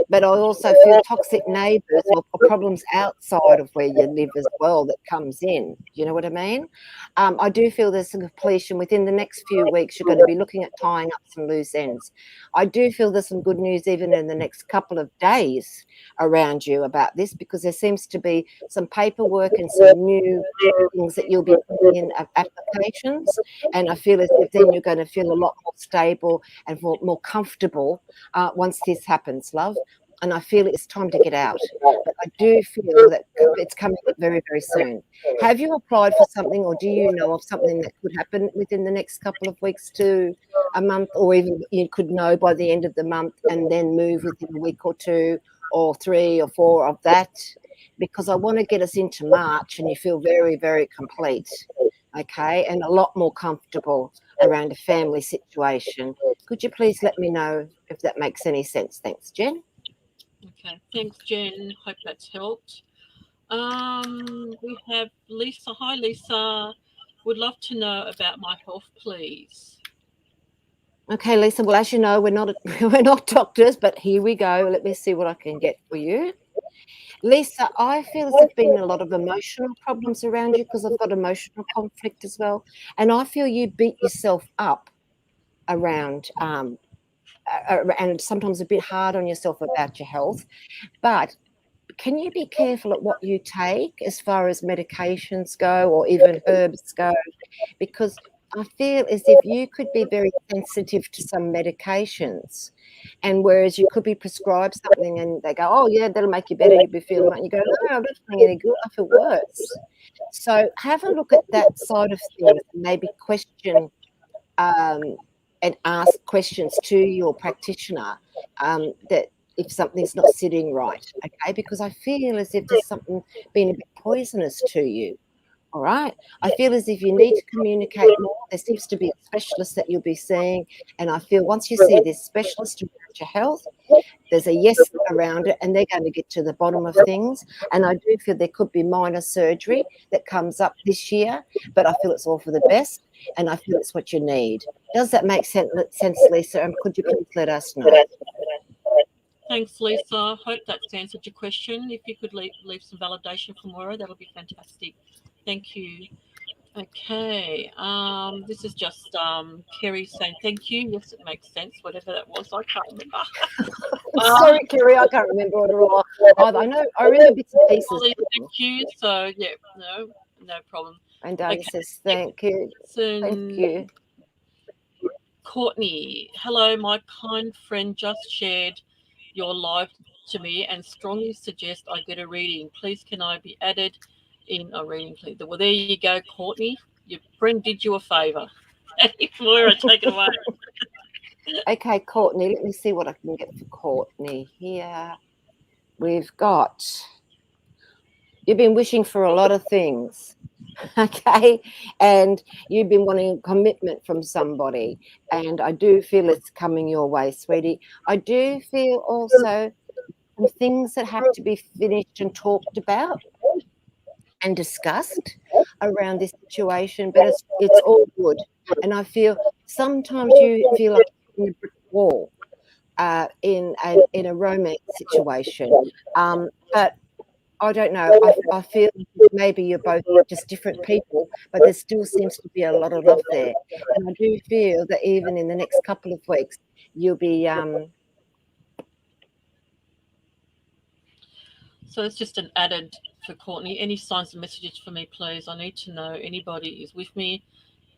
But I also feel toxic neighbours or problems outside of where you live as well that comes in. You know what I mean? I do feel there's some completion within the next few weeks. You're going to be looking at tying up some loose ends. I do feel there's some good news even in the next couple of days around you about this, because there seems to be some paperwork and some new things that you'll be putting in applications. And I feel as if then you're going to feel a lot more stable and more comfortable once this happens, love. And I feel it's time to get out. But I do feel that it's coming up very, very soon. Have you applied for something, or do you know of something that could happen within the next couple of weeks to a month, or even you could know by the end of the month and then move within a week or two or 3 or 4 of that? Because I want to get us into March and you feel very, very complete, okay, and a lot more comfortable around a family situation. Could you please let me know if that makes any sense? Thanks, Jen. Okay, thanks, Jen. Hope that's helped. We have Lisa. Hi, Lisa. Would love to know about my health, please. Okay, Lisa. Well, as you know, we're not doctors, but here we go. Let me see what I can get for you. Lisa, I feel there's been a lot of emotional problems around you, because I've got emotional conflict as well. And I feel you beat yourself up around and sometimes a bit hard on yourself about your health. But can you be careful at what you take as far as medications go, or even herbs go? Because I feel as if you could be very sensitive to some medications, and whereas you could be prescribed something and they go, oh yeah, that'll make you better, you'll be feeling right. You go, no, I'm not feeling any good, I feel worse. So have a look at that side of things and maybe question and ask questions to your practitioner that if something's not sitting right, okay? Because I feel as if there's something being a bit poisonous to you. All right. I feel as if you need to communicate more. There seems to be a specialist that you'll be seeing. And I feel once you see this specialist around your health, there's a yes around it and they're going to get to the bottom of things. And I do feel there could be minor surgery that comes up this year, but I feel it's all for the best and I feel it's what you need. Does that make sense, Lisa? And could you please let us know? Thanks, Lisa. Hope that's answered your question. If you could leave some validation for Moira, that'll be fantastic. Thank you. Okay. This is just Kerry saying thank you. Yes, it makes sense. Whatever that was, I can't remember. Sorry, Kerry, I can't remember what it was. I know I remember bits and pieces. Thank you. So yeah, no problem. And Darlie says thank you. Thank you. Courtney, hello, my kind friend just shared your live to me and strongly suggest I get a reading. Please, can I be added in a reading, please? Well, there you go, Courtney. Your friend did you a favour. Moira, take it away. Okay, Courtney, let me see what I can get for Courtney here. We've got, you've been wishing for a lot of things, okay? And you've been wanting commitment from somebody. And I do feel it's coming your way, sweetie. I do feel also some things that have to be finished and talked about and discussed around this situation, but it's all good. And I feel sometimes you feel like you're in a brick wall in a romance situation, but I don't know. I feel maybe you're both just different people, but there still seems to be a lot of love there. And I do feel that even in the next couple of weeks, you'll be. So it's just an added for Courtney. Any signs and messages for me, please? I need to know anybody is with me.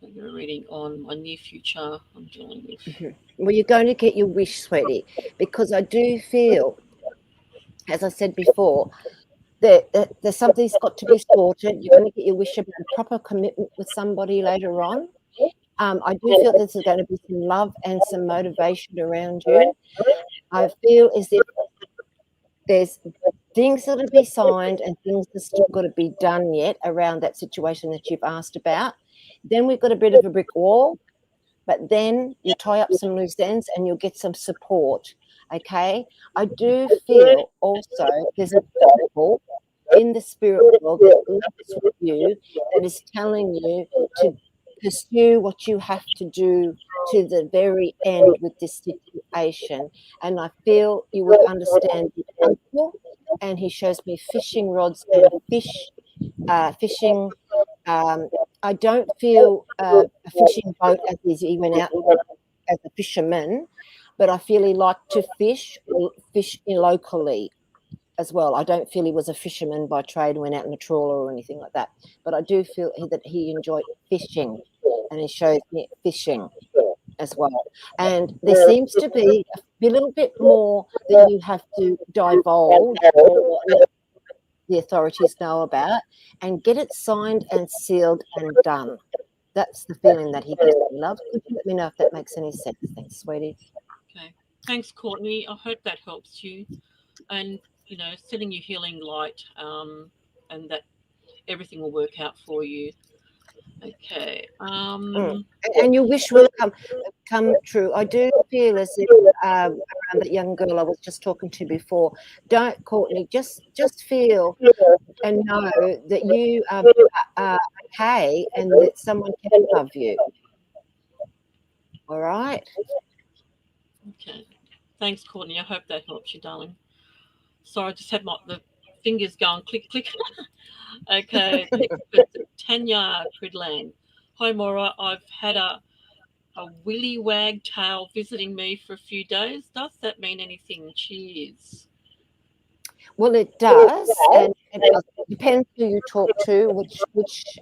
I'm going to reading on my near future I'm dealing with. Well, you're going to get your wish, sweetie, because I do feel, as I said before, that there's something's got to be sorted. You're going to get your wish about a proper commitment with somebody later on. I do feel there's going to be some love and some motivation around you. I feel as if there's things that will be signed and things that still got to be done yet around that situation that you've asked about. Then we've got a bit of a brick wall, but then you tie up some loose ends and you'll get some support. Okay, I do feel also there's a people in the spirit world that loves with you that is telling you to pursue what you have to do to the very end with this situation. And I feel you would understand the uncle, and he shows me fishing rods and fishing. I don't feel a fishing boat as he went out as a fisherman, but I feel he liked to fish locally as well. I don't feel he was a fisherman by trade, went out in a trawler or anything like that. But I do feel that he enjoyed fishing, and he shows me fishing as well. And there seems to be a little bit more that you have to divulge or let the authorities know about and get it signed and sealed and done. That's the feeling that he gives me, love. Could you let me know if that makes any sense? Thanks, sweetie. Okay. Thanks, Courtney. I hope that helps you. And, sending you healing light and that everything will work out for you. Okay. And your wish will come true. I do feel as if around that young girl I was just talking to before. Don't, Courtney, just feel and know that you are okay and that someone can love you. All right? Okay. Thanks, Courtney. I hope that helps you, darling. Sorry, I just had the fingers going click, click. Okay. Tanya Cridland. Hi, Maura. I've had a willy wagtail visiting me for a few days. Does that mean anything? Cheers. Well, it does, and it depends who you talk to, which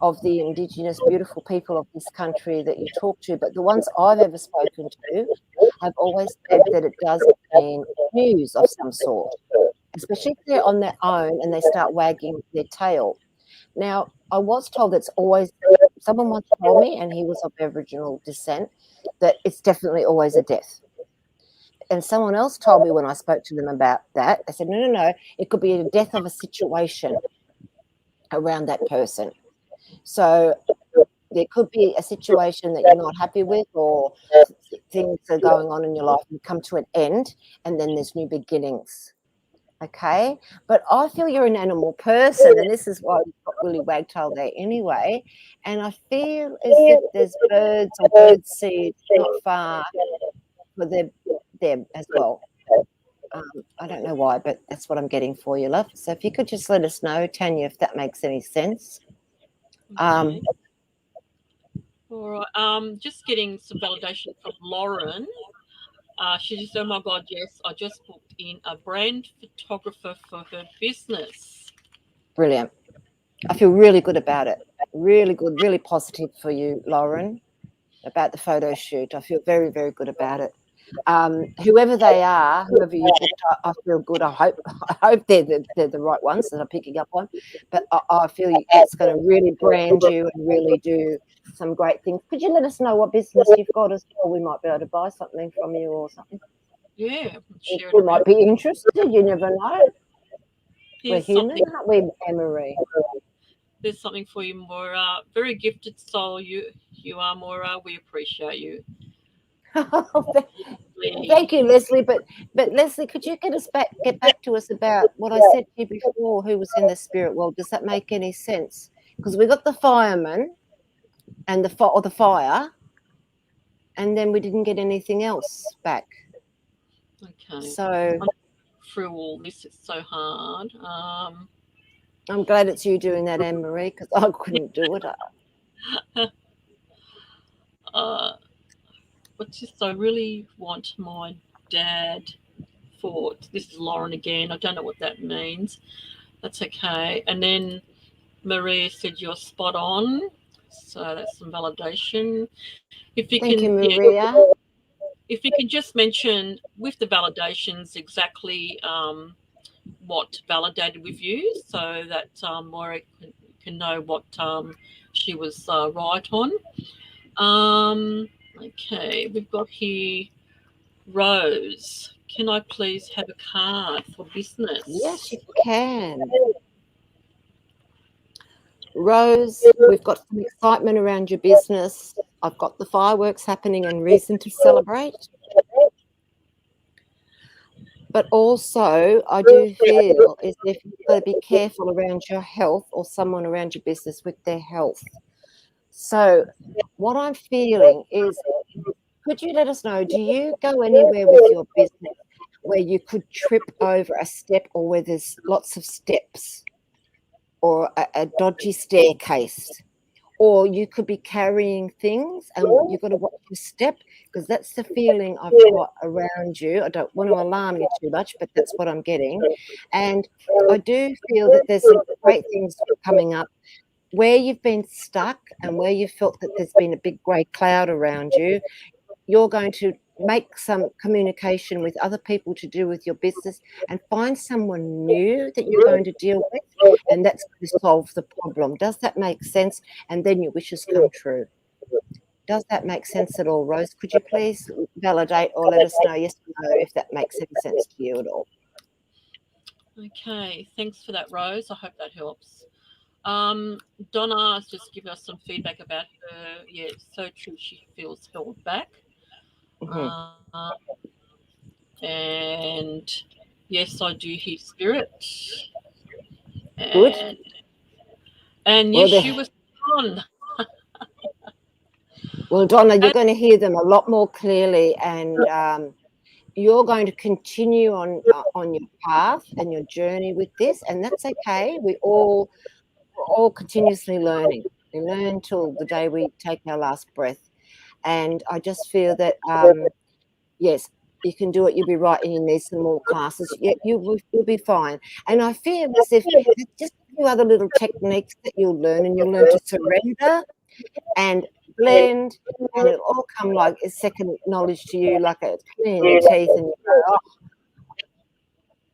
of the Indigenous beautiful people of this country that you talk to. But the ones I've ever spoken to have always said that it does mean news of some sort, especially if they're on their own and they start wagging their tail. Now, I was told it's always, someone once told me, and he was of Aboriginal descent, that it's definitely always a death. And someone else told me when I spoke to them about that, they said, no, it could be a death of a situation around that person. So there could be a situation that you're not happy with, or things are going on in your life and come to an end, and then there's new beginnings. Okay, but I feel you're an animal person, and this is why you've got Willy Wagtail there anyway. And I feel as if there's birds or bird seed not far for them as well. I don't know why, but that's what I'm getting for you, love. So if you could just let us know, Tanya, if that makes any sense. Okay. All right. Just getting some validation from Lauren. She just said, "Oh my God, yes, I just booked in a brand photographer for her business." Brilliant. I feel really good about it. Really good, really positive for you, Lauren, about the photo shoot. I feel very, very good about it. Whoever they are, whoever you booked, I feel good. I hope they're the right ones that I'm picking up on. But I feel it's going to really brand you and really do some great things. Could you let us know what business you've got as well? We might be able to buy something from you or something. Yeah, share it We might around. be interested. You never know. We're Here's human, something. aren't we, Annemarie? There's something for you, Moira. Very gifted soul. You are, Moira. We appreciate you. Thank you, Leslie. But Leslie, could you get back to us about what I said to you before? Who was in the spirit world? Does that make any sense? Because we got the fireman and the fire, and then we didn't get anything else back. Okay. So I'm through all this. It's so hard. I'm glad it's you doing that, Annemarie, because I couldn't do it. But just I really want my dad fought. This is Lauren again. I don't know what that means. That's okay. And then Maria said you're spot on. So that's some validation. If you Thank you, can, yeah, Maria. if you can just mention with the validations exactly what validated with you, so that Moira can know what she was right on. Okay, we've got here Rose. Can I please have a card for business? Yes, you can. Rose, we've got some excitement around your business. I've got the fireworks happening and reason to celebrate. But also, I do feel as if you've got to be careful around your health or someone around your business with their health. So what I'm feeling is, could you let us know, do you go anywhere with your business where you could trip over a step, or where there's lots of steps, or a dodgy staircase? Or you could be carrying things and you've got to watch your step, because that's the feeling I've got around you. I don't want to alarm you too much, but that's what I'm getting. And I do feel that there's some great things coming up where you've been stuck and where you felt that there's been a big grey cloud around you. You're going to make some communication with other people to do with your business and find someone new that you're going to deal with, and that's going to solve the problem. Does that make sense? And then your wishes come true. Does that make sense at all, Rose? Could you please validate or let us know, yes or no, if that makes any sense to you at all? Okay, thanks for that, Rose. I hope that helps. Donna has just given us some feedback about her. Yeah, it's so true. She feels held back. Mm-hmm. And yes, I do hear spirit. Good. And Well, yes, you were on. well, Donna, you're going to hear them a lot more clearly, and you're going to continue on your path and your journey with this, and that's okay. We're all continuously learning. We learn till the day we take our last breath, and I just feel that yes, You can do it. You'll be right, and you need some more classes. You'll be fine. And I feel as if there's just a few other little techniques that you'll learn, and you'll learn to surrender and blend, and it'll all come like a second knowledge to you, like a clean your teeth, and you go, oh,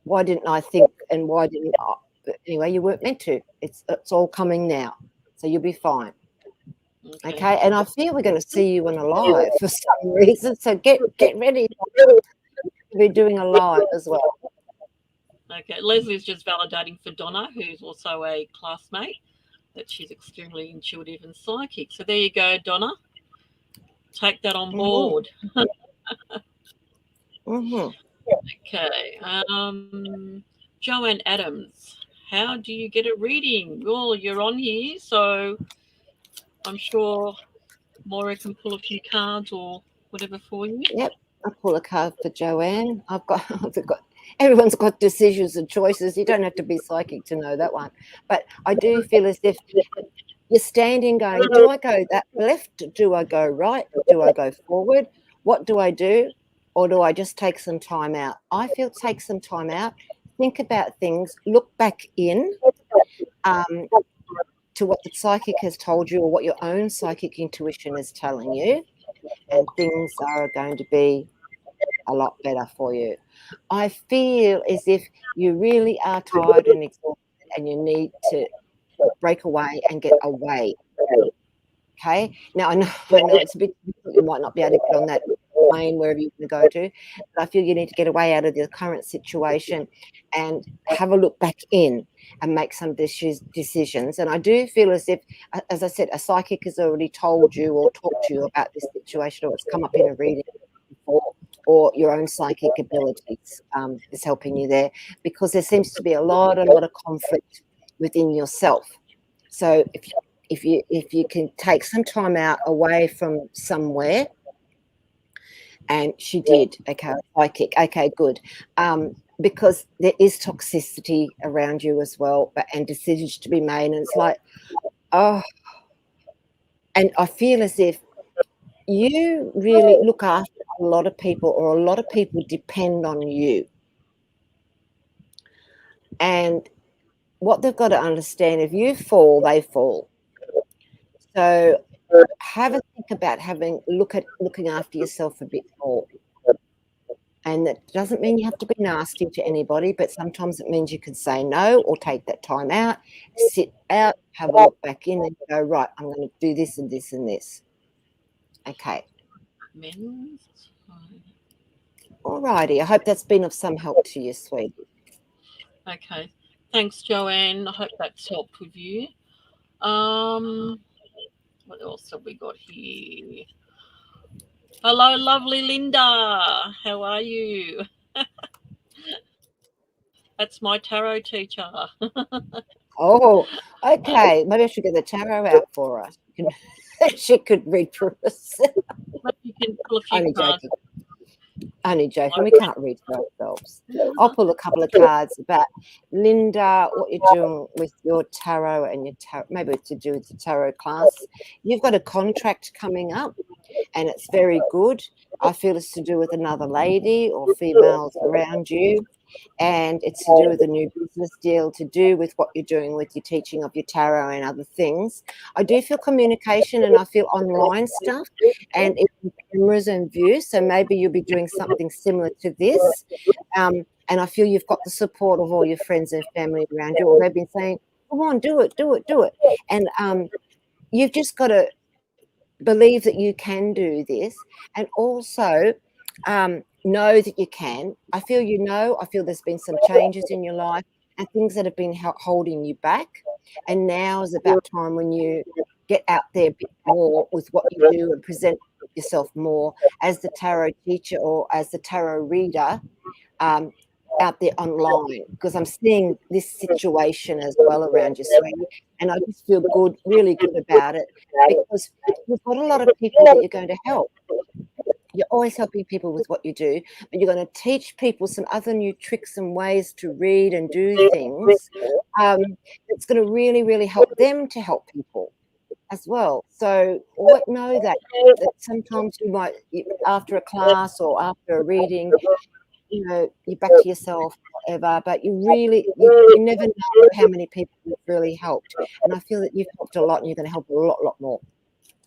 why didn't I think, and why didn't I? But anyway, you weren't meant to. It's all coming now, so you'll be fine. Okay, and I feel we're going to see you on a live for some reason, so get ready. We're doing a live as well. Okay, Leslie's just validating for Donna, who's also a classmate, that she's extremely intuitive and psychic. So there you go, Donna. Take that on board. Okay. Joanne Adams, how do you get a reading? Well, you're on here, so I'm sure Moira can pull a few cards or whatever for you. Yep, I'll pull a card for Joanne. Everyone's got decisions and choices. You don't have to be psychic to know that one. But I do feel as if you're standing going, do I go that left? Do I go right? Do I go forward? What do I do? Or do I just take some time out? I feel take some time out, think about things, look back in to what the psychic has told you or what your own psychic intuition is telling you, and things are going to be a lot better for you. I feel as if you really are tired and exhausted and you need to break away and get away. Okay. Now, I know it's a bit difficult. You might not be able to get on that plane wherever you're going to go to, but I feel you need to get away out of the current situation and have a look back in and make some decisions. And I do feel as if, as I said, a psychic has already told you or talked to you about this situation, or it's come up in a reading before, or your own psychic abilities is helping you there, because there seems to be a lot of conflict within yourself. So if you can take some time out away from somewhere, and she did, okay, psychic, okay, good, because there is toxicity around you as well, and decisions to be made, and it's like, oh, and I feel as if you really look after a lot of people, or a lot of people depend on you. And what they've got to understand, if you fall, they fall. So have a think about looking after yourself a bit more. And that doesn't mean you have to be nasty to anybody, but sometimes it means you can say no, or take that time out, sit out, have a look back in, and go, right, I'm going to do this and this and this. Okay. All righty. I hope that's been of some help to you, sweetie. Okay. Thanks, Joanne. I hope that's helped with you. What else have we got here? Hello, lovely Linda. How are you? That's my tarot teacher. Oh, okay. Maybe I should get the tarot out for us. She could read for us. You can pull a few cards. Only joking. We can't read for ourselves. I'll pull a couple of cards about Linda, what you're doing with your tarot and your tarot. Maybe it's to do with the tarot class. You've got a contract coming up, and it's very good. I feel it's to do with another lady or females around you. And it's to do with a new business deal, to do with what you're doing with your teaching of your tarot and other things. I do feel communication, and I feel online stuff, and cameras and views. So maybe you'll be doing something similar to this. And I feel you've got the support of all your friends and family around you, or they've been saying, come on, do it. And you've just got to believe that you can do this, and also know that you can. I feel I feel there's been some changes in your life and things that have been holding you back, and now is about time when you get out there a bit more with what you do and present yourself more as the tarot teacher or as the tarot reader out there online, because I'm seeing this situation as well around you, sweetie, and I just feel good, really good about it, because you've got a lot of people that you're going to help. You're always helping people with what you do, but you're going to teach people some other new tricks and ways to read and do things. It's going to really, really help them to help people. as well. So know that sometimes you might, after a class or after a reading, you're back to yourself, whatever, but you never know how many people you've really helped. And I feel that you've helped a lot and you're going to help a lot more.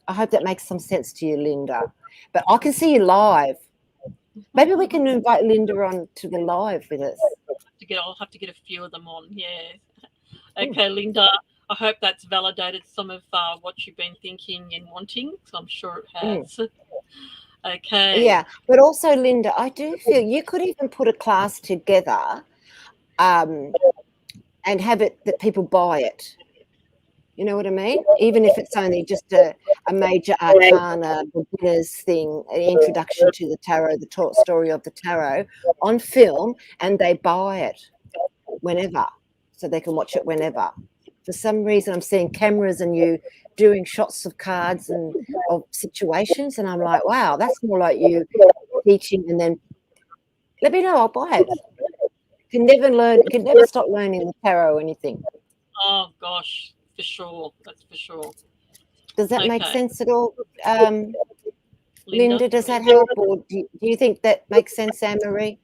I hope that makes some sense to you, Linda. But I can see you live. Maybe we can invite Linda on to the live with us. I'll have to get a few of them on. Yeah. Okay, Linda. I hope that's validated some of what you've been thinking and wanting. So I'm sure it has. Okay. Yeah, but also, Linda, I do feel you could even put a class together, and have it that people buy it. You know what I mean? Even if it's only just a major arcana beginner's thing, an introduction to the tarot, the story of the tarot on film, and they buy it whenever, so they can watch it whenever. For some reason, I'm seeing cameras and you doing shots of cards and of situations, and I'm like, wow, that's more like you teaching, and then let me know, I'll buy it. Can never stop learning the tarot or anything. Oh gosh, for sure. That's for sure. Does that make sense at all, Linda? Does that help, or do you think that makes sense, Annemarie?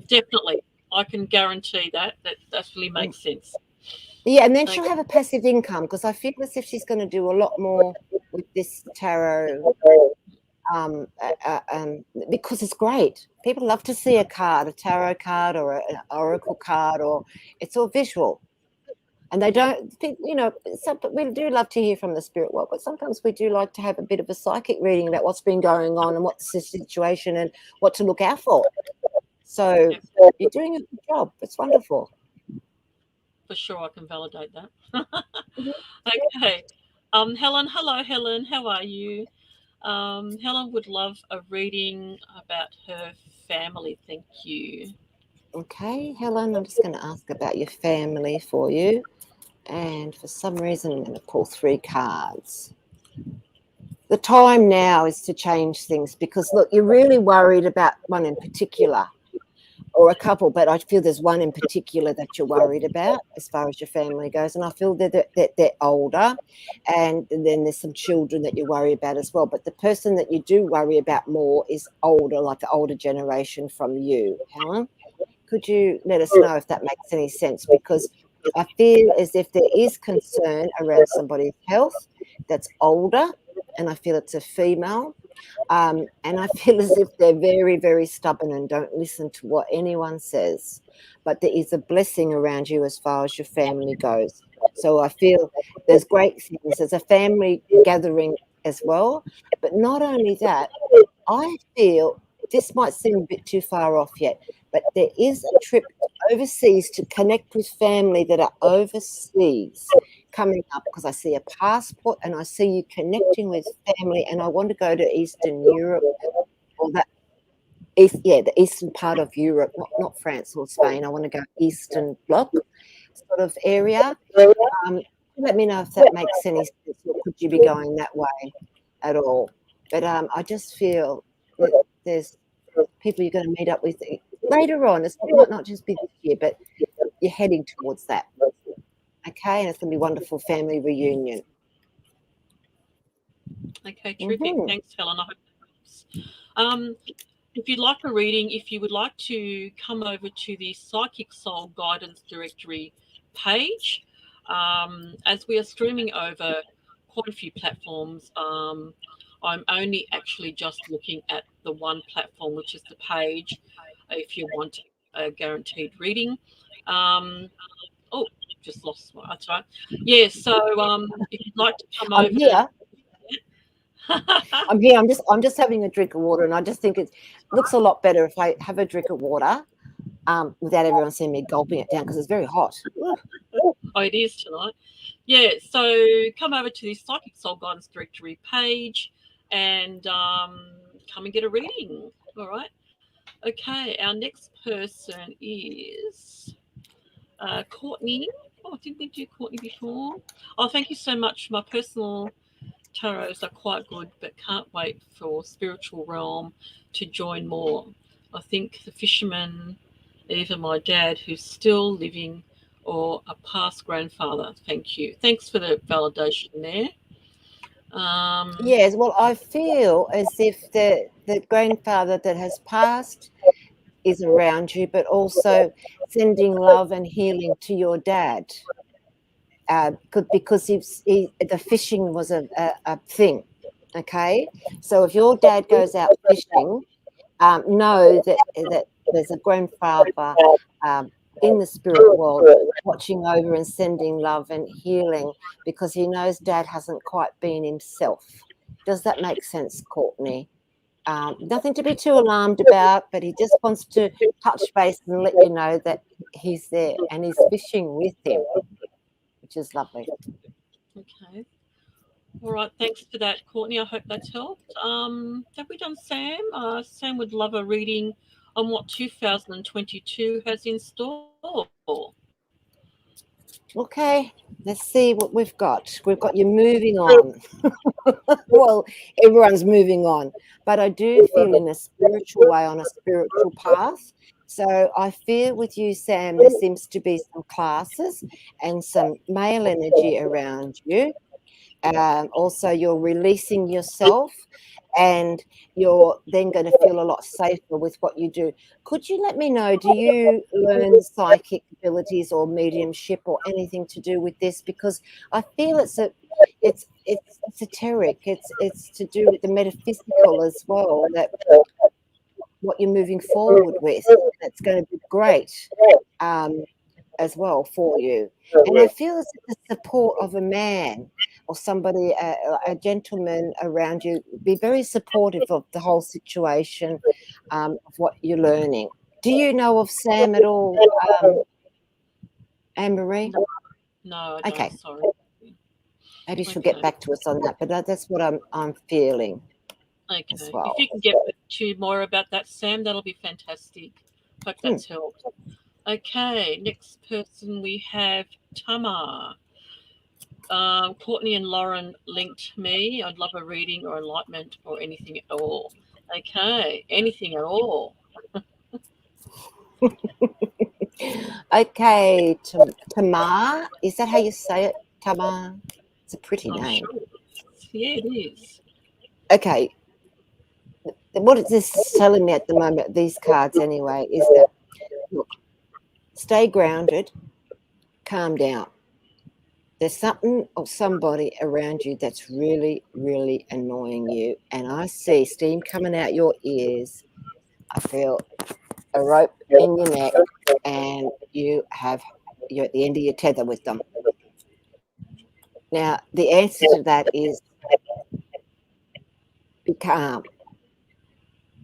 Definitely, I can guarantee that definitely makes sense. Yeah, and then she'll have a passive income, because I feel as if she's going to do a lot more with this tarot, because it's great. People love to see a tarot card or an oracle card, or it's all visual. And they don't, we do love to hear from the spirit world, but sometimes we do like to have a bit of a psychic reading about what's been going on and what's the situation and what to look out for. So you're doing a good job. It's wonderful. For sure, I can validate that. Okay. Helen, hello, Helen. How are you? Helen would love a reading about her family. Thank you. Okay, Helen, I'm just going to ask about your family for you. And for some reason, I'm going to pull 3 cards. The time now is to change things, because, look, you're really worried about one in particular, or a couple, but I feel there's one in particular that you're worried about as far as your family goes. And I feel that they're older, and then there's some children that you worry about as well. But the person that you do worry about more is older, like the older generation from you. Helen, could you let us know if that makes any sense? Because I feel as if there is concern around somebody's health that's older, and I feel it's a female. And I feel as if they're very, very stubborn and don't listen to what anyone says. But there is a blessing around you as far as your family goes. So I feel there's great things. There's a family gathering as well. But not only that, I feel this might seem a bit too far off yet, but there is a trip overseas to connect with family that are overseas coming up, because I see a passport and I see you connecting with family, and I want to go to Eastern Europe, or the eastern part of Europe, not France or Spain. I want to go Eastern Bloc sort of area. Let me know if that makes any sense, or could you be going that way at all? But I just feel that there's people you're going to meet up with later on. It might not just be this year, but you're heading towards that. Okay, and it's going to be a wonderful family reunion. Okay, terrific. Thanks, Helen. I hope that helps. If you'd like a reading, if you would like to come over to the Psychic Soul Guidance Directory page, as we are streaming over quite a few platforms, I'm only actually just looking at the one platform, which is the page, if you want a guaranteed reading. Just lost my. That's right. Yeah. So if you'd like to come over, here. I'm here. I'm just having a drink of water, and I just think it looks a lot better if I have a drink of water, without everyone seeing me gulping it down, because it's very hot. Oh, it is tonight. Yeah. So come over to the Psychic Soul Guidance Directory page, and come and get a reading. All right. Okay. Our next person is Courtney. Oh, did we do Courtney before? Oh, thank you so much. My personal tarots are quite good, but can't wait for spiritual realm to join more. I think the fisherman, either my dad who's still living or a past grandfather. Thank you. Thanks for the validation there. Yes, well, I feel as if the grandfather that has passed is around you, but also sending love and healing to your dad. Because the fishing was a thing. Okay, so if your dad goes out fishing, know that there's a grandfather in the spirit world watching over and sending love and healing because he knows dad hasn't quite been himself. Does that make sense, Courtney? Nothing to be too alarmed about, but he just wants to touch base and let you know that he's there and he's fishing with him, which is lovely. Okay. All right. Thanks for that, Courtney. I hope that's helped. Have we done Sam? Sam would love a reading on what 2022 has in store. Okay, let's see what we've got. We've got you moving on. Well, everyone's moving on, but I do feel in a spiritual way, on a spiritual path. So I feel with you, Sam, there seems to be some classes and some male energy around you. Also, you're releasing yourself and you're then going to feel a lot safer with what you do. Could you let me know, do you learn psychic abilities or mediumship or anything to do with this? Because I feel it's esoteric. It's to do with the metaphysical as well, that what you're moving forward with. That's going to be great. As well for you. And I feel it's the support of a man or somebody, a gentleman around you, be very supportive of the whole situation, of what you're learning. Do you know of Sam at all, Anne-Marie? No, I Okay, don't. Sorry. maybe she'll get Okay. back to us on that, but that's what I'm feeling as Okay. If well. you can get to more about that, Sam, that'll be fantastic. Hope that's helped. Okay. Next person we have Tamar. Courtney and Lauren linked me. I'd love a reading or enlightenment or anything at all. Okay. Anything at all. Okay, Tamar, is that how you say it? Tamar? It's a pretty I'm name. sure. Yeah, it is. Okay, what this is telling me at the moment, these cards anyway, is that, look, stay grounded, calm down. There's something or somebody around you that's really, really annoying you. And I see steam coming out your ears. I feel a rope in your neck, and you're at the end of your tether with them. Now, the answer to that is be calm,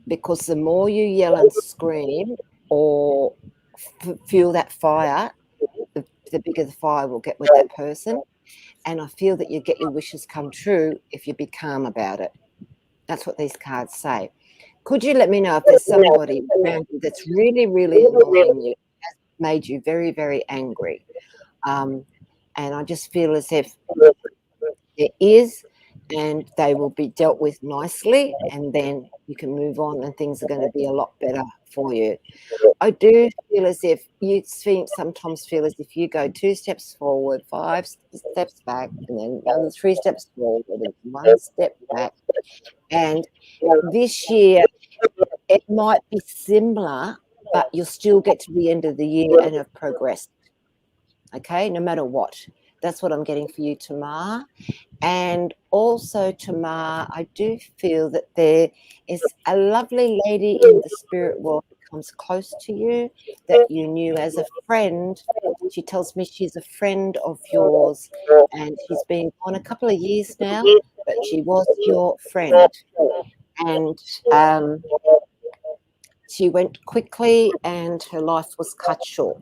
because the more you yell and scream or feel that fire, the bigger the fire will get with that person. And I feel that you get your wishes come true if you be calm about it. That's what these cards say. Could you let me know if there's somebody around you that's really, really annoying you, has made you very, very angry? And I just feel as if there is, and they will be dealt with nicely, and then you can move on and things are going to be a lot better for you. I do feel as if sometimes feel as if you go 2 steps forward, 5 steps back, and then another 3 steps forward, and 1 step back. And this year, it might be similar, but you'll still get to the end of the year and have progressed. Okay, no matter what. That's what I'm getting for you, Tamar. And also, Tamar, I do feel that there is a lovely lady in the spirit world that comes close to you, that you knew as a friend. She tells me she's a friend of yours, and she's been gone a couple of years now, but she was your friend. And she went quickly and her life was cut short.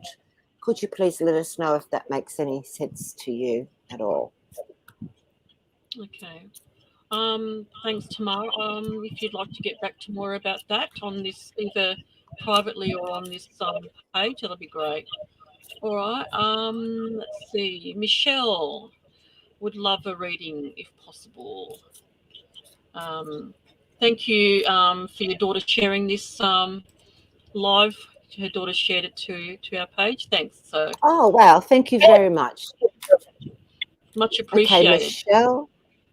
Could you please let us know if that makes any sense to you at all? Okay. Thanks, Tamar. If you'd like to get back to more about that on this, either privately or on this page, that'll be great. All right. Let's see. Michelle would love a reading if possible. Um, Thank you for your daughter sharing this live. Her daughter shared it to our page. Thanks. So Oh, wow. Thank you very much. much Okay, appreciated. Michelle.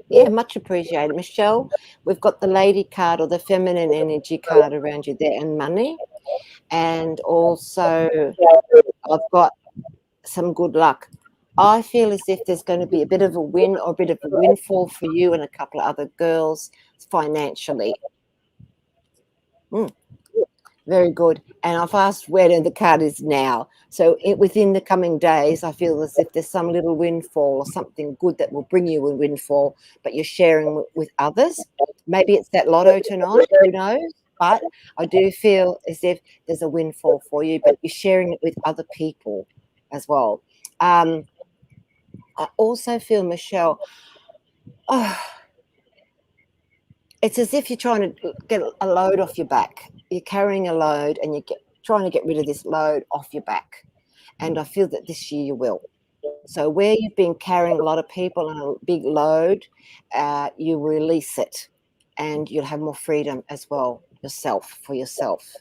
Yeah, much appreciated. Michelle, we've got the lady card or the feminine energy card around you there, and money. And also I've got some good luck. I feel as if there's going to be a bit of a win or a bit of a windfall for you and a couple of other girls financially. Very good. And I've asked where the card is now. So within the coming days, I feel as if there's some little windfall or something good that will bring you a windfall, but you're sharing with others. Maybe it's that lotto tonight, who knows? But I do feel as if there's a windfall for you, but you're sharing it with other people as well. I also feel, Michelle, it's as if you're trying to get a load off your back. You're carrying a load and you're trying to get rid of this load off your back. And I feel that this year you will. So where you've been carrying a lot of people and a big load, you release it and you'll have more freedom as well for yourself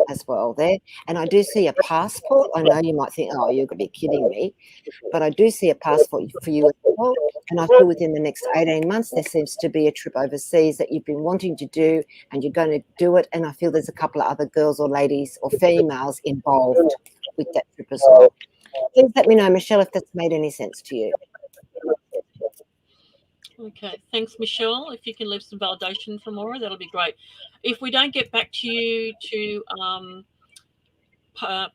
as well there. And I do see a passport. I know you might think, oh, you're going to be kidding me. But I do see a passport for you as well. And I feel within the next 18 months, there seems to be a trip overseas that you've been wanting to do and you're going to do it. And I feel there's a couple of other girls or ladies or females involved with that trip as well. Please let me know, Michelle, if that's made any sense to you. Okay, thanks, Michelle. If you can leave some validation for Moira, that'll be great. If we don't get back to you to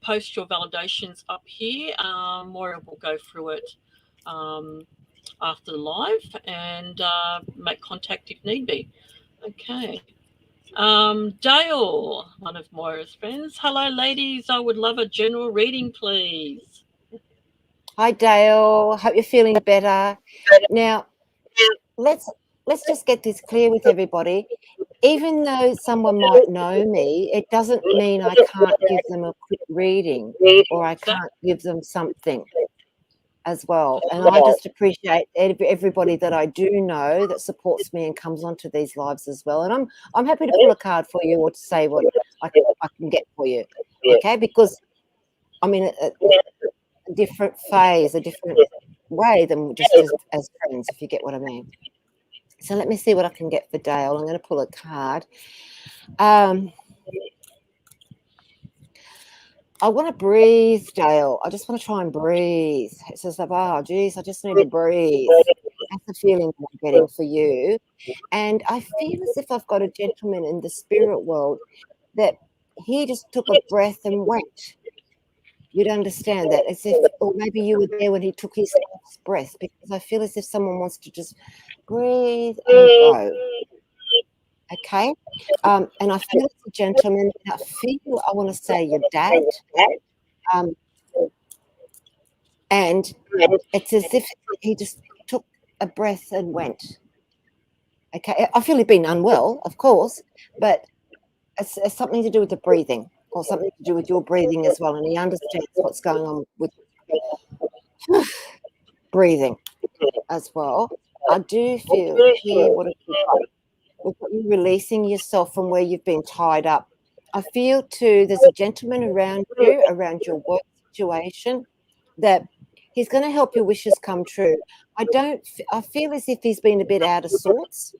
post your validations up here, Moira will go through it after the live and make contact if need be. Okay. Dale, one of Moira's friends. Hello, ladies. I would love a general reading, please. Hi, Dale. Hope you're feeling better. Now, let's just get this clear with everybody. Even though someone might know me, it doesn't mean I can't give them a quick reading or I can't give them something as well. And I just appreciate everybody that I do know that supports me and comes onto these lives as well. And I'm happy to pull a card for you or to say what I can get for you, okay? Because I'm in a different phase, a different way than just as friends, if you get what I mean. So let me see what I can get for Dale. I'm going to pull a card. I want to breathe, Dale. I just want to try and breathe. It says, oh, geez, I just need to breathe. That's the feeling I'm getting for you. And I feel as if I've got a gentleman in the spirit world that he just took a breath and went. You'd understand that, as if, or maybe you were there when he took his last breath, because I feel as if someone wants to just breathe and go. Okay, and I feel it's a gentleman. I feel I want to say your dad, and it's as if he just took a breath and went. Okay, I feel he'd been unwell, of course, but it's something to do with the breathing, or something to do with your breathing as well, and he understands what's going on with breathing as well. I do feel here what it's like. We've got you releasing yourself from where you've been tied up. I feel too there's a gentleman around you, around your work situation, that he's going to help your wishes come true. I feel as if he's been a bit out of sorts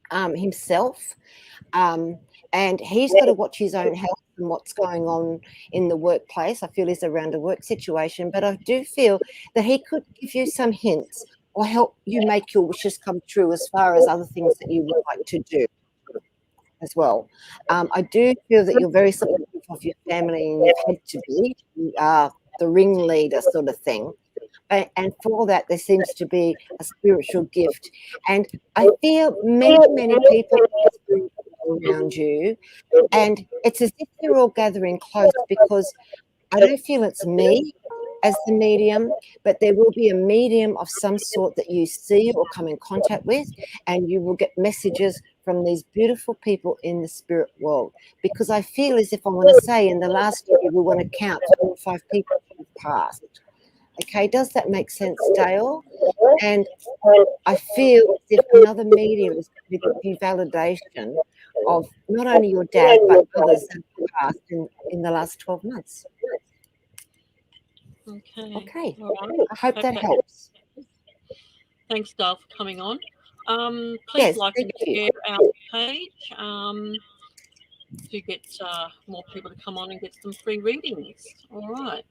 himself, and he's got to watch his own health and what's going on in the workplace. I feel he's around a work situation, but I do feel that he could give you some hints or help you make your wishes come true as far as other things that you would like to do as well. I do feel that you're very supportive of your family and you've had to be. You are the ringleader sort of thing. And for that, there seems to be a spiritual gift. And I feel many people around you. And it's as if they're all gathering close, because I don't feel it's me as the medium, but there will be a medium of some sort that you see or come in contact with, and you will get messages from these beautiful people in the spirit world. Because I feel as if I want to say in the last year, we want to count 4 or 5 people who've passed. Okay, does that make sense, Dale? And I feel as if another medium is going to give you validation of not only your dad, but others that have passed in the last 12 months. Okay. Okay. All right. I hope that helps. Thanks, Dale, for coming on. Please Yes, like thank and you. share our page to get more people to come on and get some free readings. All right.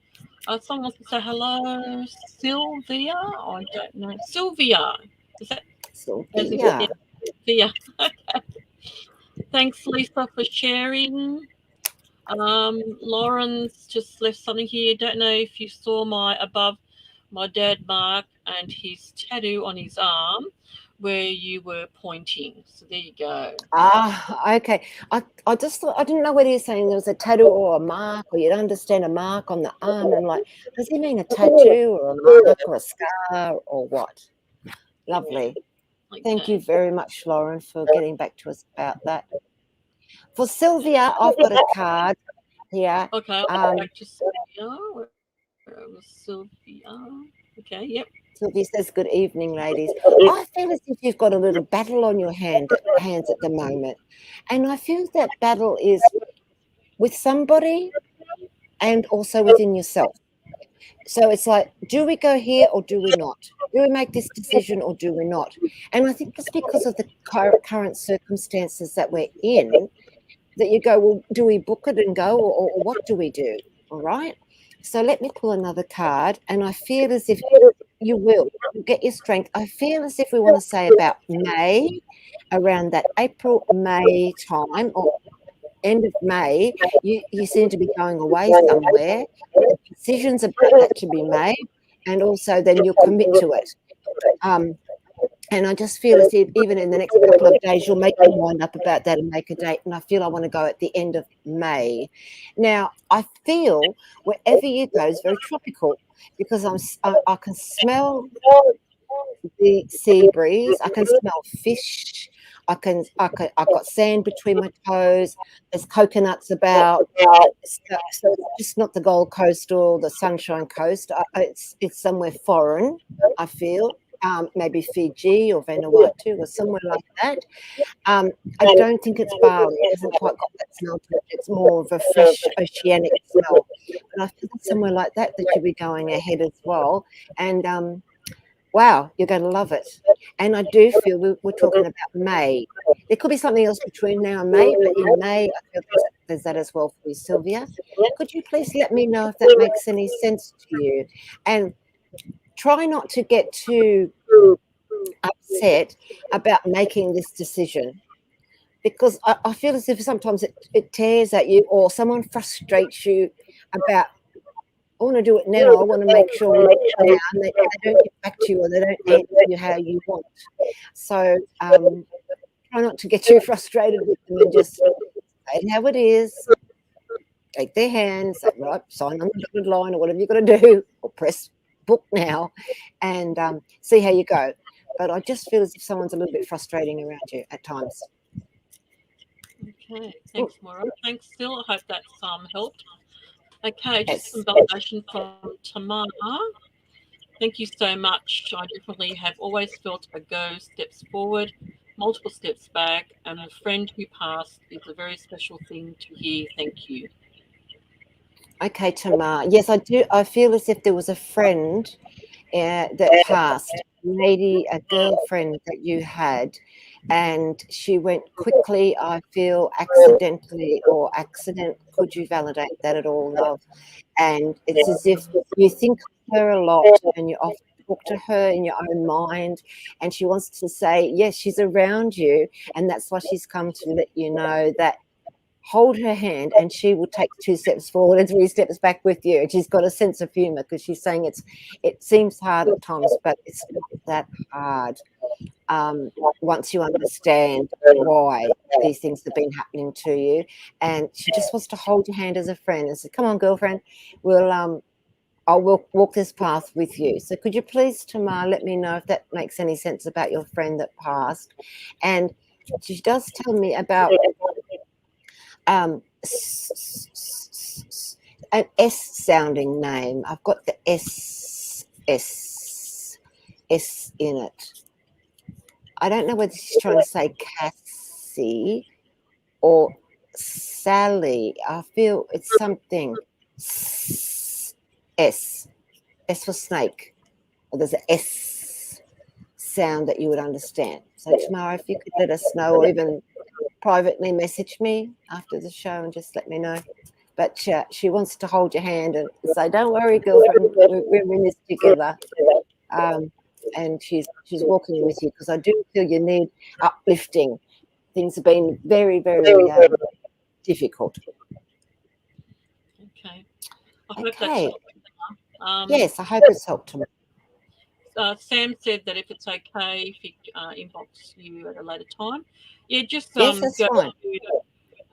Someone wants to say hello, Sylvia. I don't know. Sylvia. Is that as in Sophia. Sylvia? Thanks, Lisa, for sharing. Lauren's just left something here. Don't know if you saw my above my dad mark and his tattoo on his arm where you were pointing. So there you go. Okay. I just thought, I didn't know whether you're saying there was a tattoo or a mark, or you'd understand a mark on the arm. And like, does he mean a tattoo or a mark or a scar or what? Lovely. Thank you Okay. very much, Lauren, for getting back to us about that. For Sylvia, I've got a card here. Okay, I'll go back to Sylvia. Where was Sylvia? Okay, yep. Sylvia says, "Good evening, ladies." I feel as if you've got a little battle on your hands at the moment. And I feel that battle is with somebody and also within yourself. So it's like, do we go here or do we not? Do we make this decision or do we not? And I think it's because of the current circumstances that we're in that you go, well, do we book it and go, or what do we do? All right. So let me pull another card, and I feel as if you will get your strength. I feel as if we want to say about May, around that April, May time, or end of May, you seem to be going away somewhere. Decisions about that to be made, and also then you'll commit to it. And I just feel as if even in the next couple of days, you'll make your mind up about that and make a date. And I feel I want to go at the end of May. Now, I feel wherever you go is very tropical because I can smell the sea breeze. I can smell fish. I've got sand between my toes. There's coconuts about. So it's just not the Gold Coast or the Sunshine Coast. It's somewhere foreign, I feel. Maybe Fiji or Vanuatu or somewhere like that. I don't think it's Bali. It hasn't quite got that smell to it. It's more of a fresh oceanic smell. But I feel somewhere like that you'll be going ahead as well. And wow, you're going to love it. And I do feel we're talking about May. There could be something else between now and May, but in May, I feel there's that as well for you, Sylvia. Could you please let me know if that makes any sense to you? And try not to get too upset about making this decision, because I feel as if sometimes it tears at you, or someone frustrates you about, I want to do it now. I want to make sure we do it now, and they don't get back to you, or they don't answer you how you want. So try not to get too frustrated with them and just say it how it is. Take their hand, say, right, sign on the dotted line or whatever you've got to do, or press book now, and see how you go. But I just feel as if someone's a little bit frustrating around you at times. Okay, thanks, Moira. Thanks, Phil. I hope that's helped. Okay, just some validation from Tamar. Thank you so much. I definitely have always felt a go steps forward, multiple steps back, and a friend who passed is a very special thing to hear. Thank you. Okay, Tamar. Yes, I do. I feel as if there was a friend that passed, a girlfriend that you had, and she went quickly, I feel, accidentally or accident. Could you validate that at all, love? And it's as if you think of her a lot and you often talk to her in your own mind, and she wants to say, yes, she's around you, and that's why she's come to let you know that hold her hand and she will take 2 steps forward and 3 steps back with you. And she's got a sense of humor, because she's saying it seems hard at times, but it's not that hard once you understand why these things have been happening to you. And she just wants to hold your hand as a friend and say, come on, girlfriend, I'll walk this path with you. So could you please, Tamar, let me know if that makes any sense about your friend that passed? And she does tell me about an S-sounding name. I've got the S in it. I don't know whether she's trying to say Cassie or Sally. I feel it's something S for snake. Or there's an S. sound that you would understand. So Tamar, if you could let us know, or even privately message me after the show and just let me know. But she wants to hold your hand and say, "Don't worry, girlfriend, we're in this together." And she's walking with you, because I do feel you need uplifting. Things have been very, very difficult. Okay. I hope that's Okay. helped. Yes, I hope it's helped him. Sam said that if it's okay, if he inbox you at a later time. Yeah, just Yes, that's go fine. to,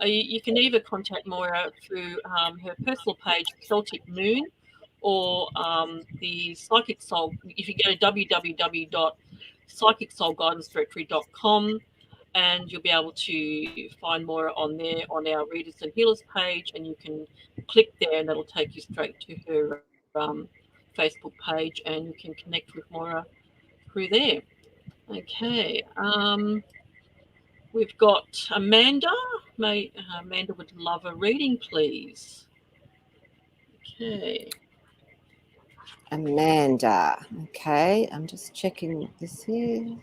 you can either contact Moira through her personal page, Celtic Moon, or the Psychic Soul. If you go to www.psychicsoulguidancedirectory.com, and you'll be able to find Moira on there on our Readers and Healers page, and you can click there, and that'll take you straight to her Facebook page, and you can connect with Moira through there. Okay. We've got Amanda. Amanda would love a reading, please. Okay. Amanda. Okay, I'm just checking what this is.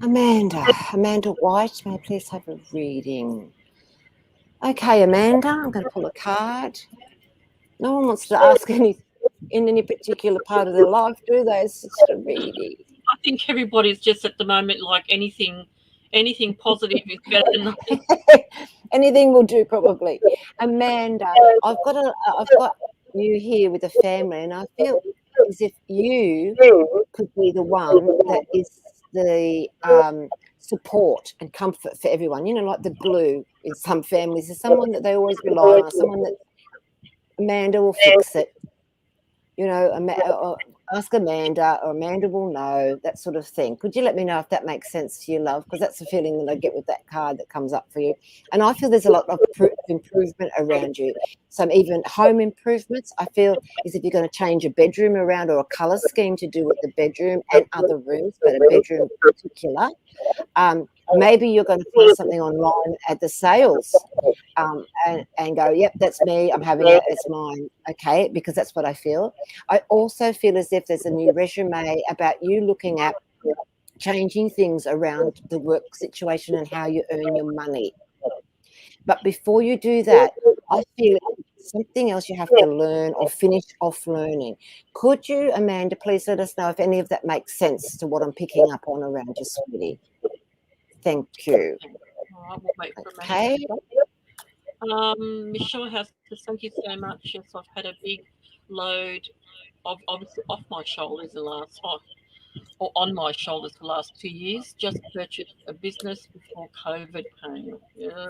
Amanda White, may I please have a reading? Okay, Amanda, I'm going to pull a card. No one wants to ask anything in any particular part of their life, do they? It's just a reading. I think everybody's just at the moment like anything positive is better than nothing. Anything will do, probably. Amanda, I've got you here with a family, and I feel as if you could be the one that is the support and comfort for everyone. You know, like the glue in some families. There's someone that they always rely on, someone that Amanda will fix it. You know, ask Amanda, or Amanda will know, that sort of thing. Could you let me know if that makes sense to you, love? Because that's the feeling that I get with that card that comes up for you. And I feel there's a lot of improvement around you. Some even home improvements. I feel as if you're going to change a bedroom around, or a colour scheme to do with the bedroom and other rooms, but a bedroom in particular. Maybe you're going to find something online at the sales and go, yep, that's me. I'm having it. It's mine. Okay, because that's what I feel. I also feel as if there's a new resume about you looking at changing things around the work situation and how you earn your money. But before you do that, I feel something else you have to learn or finish off learning. Could you, Amanda, please let us know if any of that makes sense to what I'm picking up on around your sweetie? Thank you. All right, we'll wait for Okay. Michelle has to thank you so much. Yes, I've had a big load of obviously off my shoulders or on my shoulders the last 2 years. Just purchased a business before COVID came. Yeah.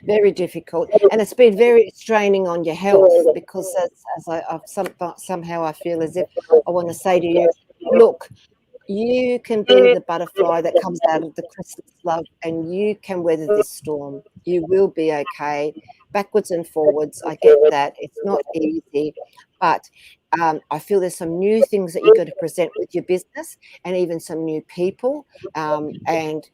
Very difficult, and it's been very straining on your health, because somehow I feel as if I want to say to you, look, you can be the butterfly that comes out of the chrysalis, love, and you can weather this storm. You will be okay. Backwards and forwards, I get that. It's not easy, but I feel there's some new things that you're going to present with your business, and even some new people, and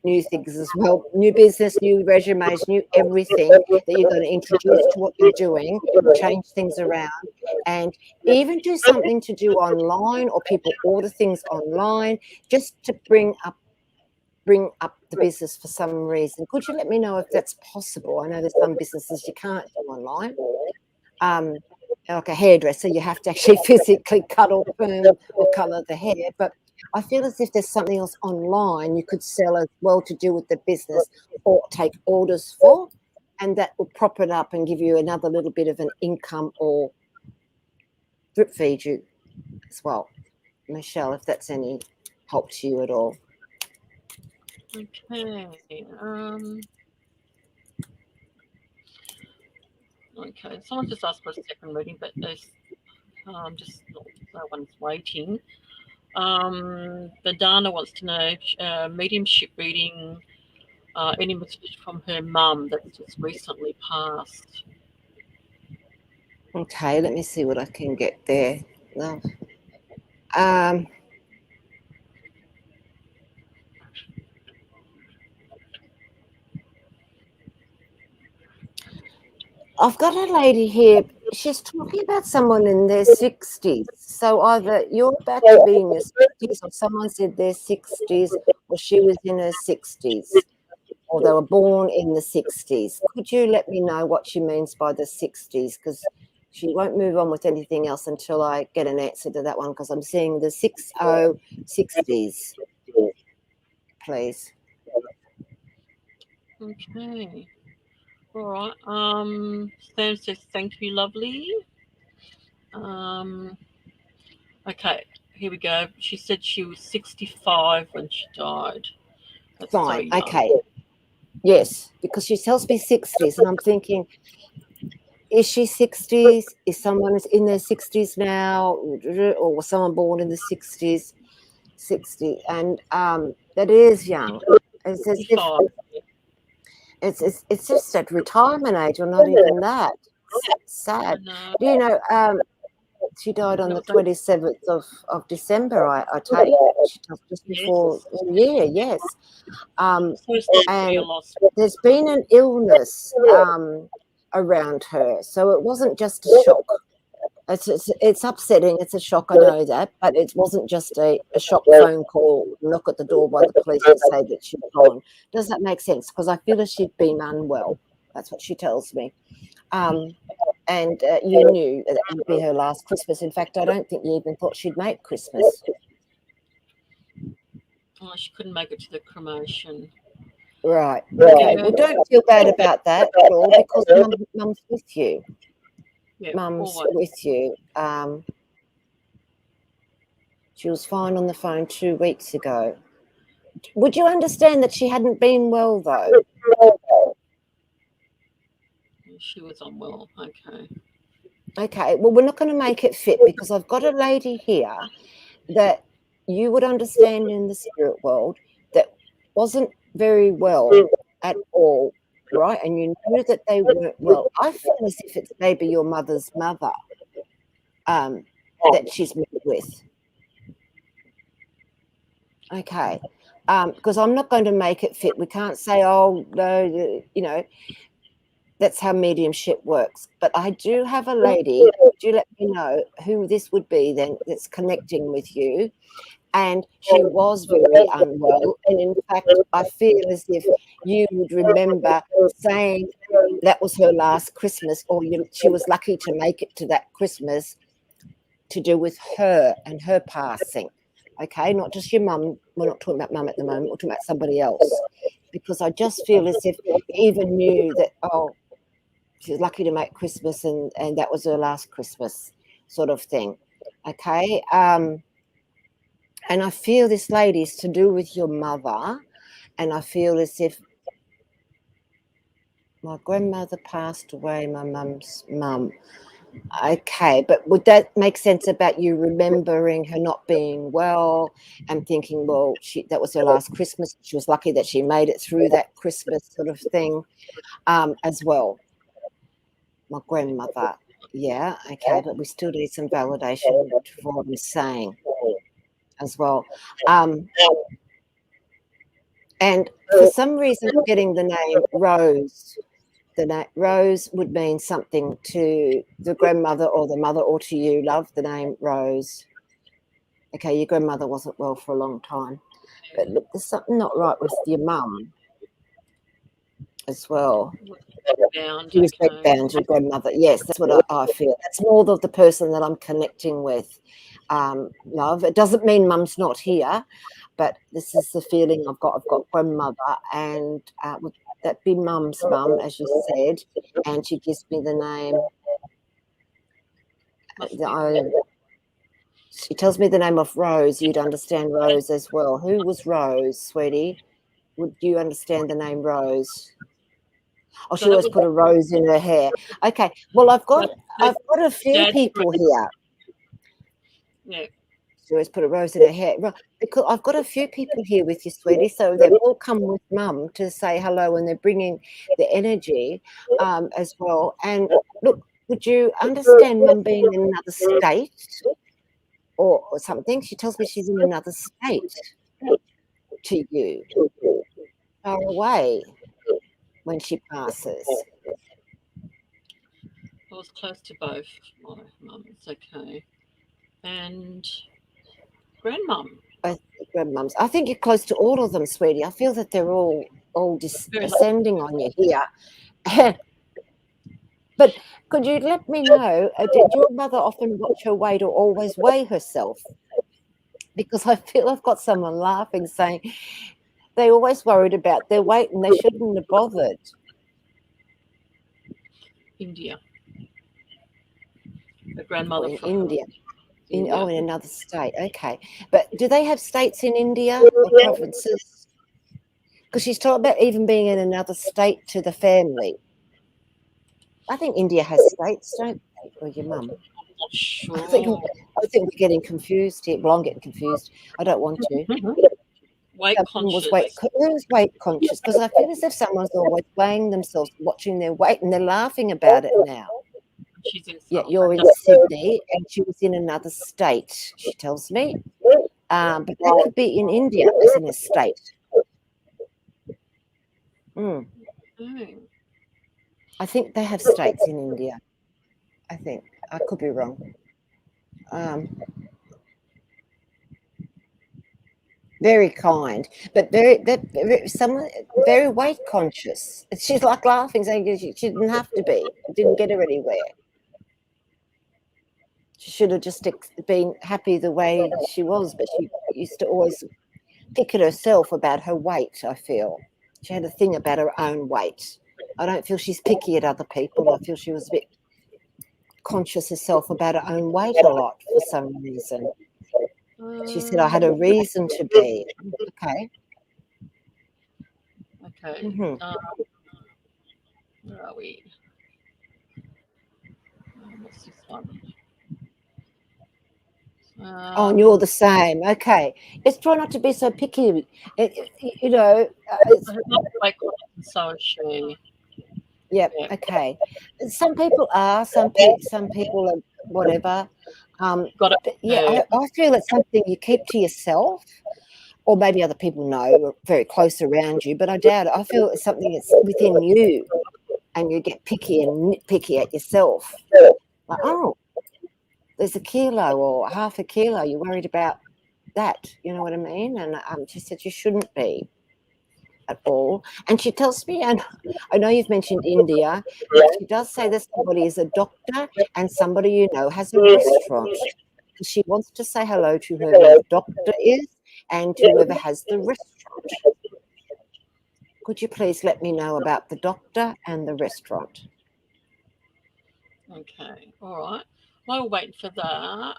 new things as well. New business, new resumes, new everything that you're going to introduce to what you're doing, change things around, and even do something to do online, or people order things online, just to bring up the business for some reason. Could you let me know if that's possible? I know there's some businesses you can't do online. Like a hairdresser, you have to actually physically cut or perm or colour the hair. But I feel as if there's something else online you could sell as well to do with the business, or take orders for, and that will prop it up and give you another little bit of an income, or drip feed you as well. Michelle, if that's any help to you at all. Okay. Okay. Someone just asked for a second reading, but there's just no one's waiting. Badana wants to know mediumship reading, any message from her mum that's just recently passed. Okay, let me see what I can get there. I've got a lady here. She's talking about someone in their 60s. So either you're about to be in your 60s, or someone said their 60s, or she was in her 60s, or they were born in the 60s. Could you let me know what she means by the 60s? Because she won't move on with anything else until I get an answer to that one, because I'm seeing the 60s, please. Okay. All right. Sam says thank you, lovely. Um, okay. Here we go. She said she was 65 when she died. That's so Fine. young. Okay. Yes, because she tells me 60s, and I'm thinking, is she 60s? Is someone in their 60s now, or was someone born in the 60s? 60, and that is young. It's as if 65. it's just at retirement age, or not even that. It's sad. I know. Do you know? She died on That the was 27th of December. I take she died just before yes. New Year. Yes, So sorry for your and loss. there's been an illness around her, so it wasn't just a shock. It's upsetting. It's a shock. I know that, but it wasn't just a shock phone call, knock at the door by the police to say that she's gone. Does that make sense? Because I feel as she'd been unwell. That's what she tells me. And you knew that would be her last Christmas. In fact, I don't think you even thought she'd make Christmas. Oh, she couldn't make it to the cremation. Right. Okay. Yeah. Well, don't feel bad about that at all, because mum's with you. Yeah. Mum's Always. with you. She was fine on the phone 2 weeks ago. Would you understand that she hadn't been well, though? She was unwell. Okay. Okay, well, we're not going to make it fit, because I've got a lady here that you would understand in the spirit world that wasn't very well at all, right? And you knew that they weren't well. I feel as if it's maybe your mother's mother that she's met with. Okay. Because I'm not going to make it fit. We can't say, oh, no, that's how mediumship works. But I do have a lady. Could you let me know who this would be then that's connecting with you? And she was very unwell. And in fact, I feel as if you would remember saying that was her last Christmas, or she was lucky to make it to that Christmas, to do with her and her passing. Okay, not just your mum. We're not talking about mum at the moment. We're talking about somebody else. Because I just feel as if you even knew that, oh, she was lucky to make Christmas, and that was her last Christmas, sort of thing. Okay. And I feel this lady is to do with your mother, and I feel as if my grandmother passed away, my mum's mum. Okay, but would that make sense about you remembering her not being well and thinking, well, that was her last Christmas. She was lucky that she made it through that Christmas, sort of thing, as well. My grandmother. Yeah, okay, but we still need some validation for what I'm saying as well. And for some reason, I'm getting the name Rose. The name Rose would mean something to the grandmother or the mother, or to you, love, the name Rose. Okay, your grandmother wasn't well for a long time. But look, there's something not right with your mum as well. Bound. She was Okay. bedbound, your grandmother. Yes, that's what I feel. That's more of the person that I'm connecting with, love. It doesn't mean mum's not here, but this is the feeling I've got. I've got grandmother, and would that be mum's mum, as you said, and she gives me the name. She tells me the name of Rose. You'd understand Rose as well. Who was Rose, sweetie? Would you understand the name Rose? Oh, she always put a rose in her hair. Okay. Well, I've got a few people here. Yeah. She always put a rose in her hair. Because I've got a few people here with you, sweetie. So they've all come with mum to say hello, and they're bringing the energy as well. And look, would you understand mum being in another state or something? She tells me she's in another state to you, far away, when she passes. was close to both my mums. Okay. And grandmum. Both grandmums. I think you're close to all of them, sweetie. I feel that they're all Very descending on you here. But could you let me know, did your mother often watch her weight or always weigh herself? Because I feel I've got someone laughing saying they always worried about their weight and they shouldn't have bothered. India. The grandmother In from India. India. In another state. Okay. But do they have states in India or provinces? Because she's talking about even being in another state to the family. I think India has states, don't they? Or your mum? I'm not sure. I think we're getting confused here. Well, I'm getting confused. I don't want to. Weight conscious. Who's weight conscious? Because I feel as if someone's always weighing themselves, watching their weight, and they're laughing about it now. She's in Yeah, you're in Sydney, and she was in another state. She tells me, but that could be in India as in a state. I think they have states in India. I think I could be wrong. Very kind, but very weight conscious. She's like laughing, saying she didn't have to be. It didn't get her anywhere. She should have just been happy the way she was, but she used to always pick at herself about her weight, I feel. She had a thing about her own weight. I don't feel she's picky at other people. I feel she was a bit conscious herself about her own weight a lot for some reason. She said, I had a reason to be. Okay. Okay. Where are we? What's this one? And you're the same. Okay. Let's try not to be so picky. You know. So is she. Yep. Yeah. Okay. Some people are. Some people are whatever. Yeah, I feel it's something you keep to yourself, or maybe other people know very close around you. But I doubt it. I feel it's something that's within you, and you get picky and nitpicky at yourself. Like, oh, there's a kilo or half a kilo. You're worried about that. You know what I mean? And she said you shouldn't be at all. And she tells me, and I know you've mentioned India, but she does say that somebody is a doctor and somebody you know has a restaurant. She wants to say hello to whoever the doctor is and whoever has the restaurant. Could you please let me know about the doctor and the restaurant? Okay, all right. While we're waiting for that,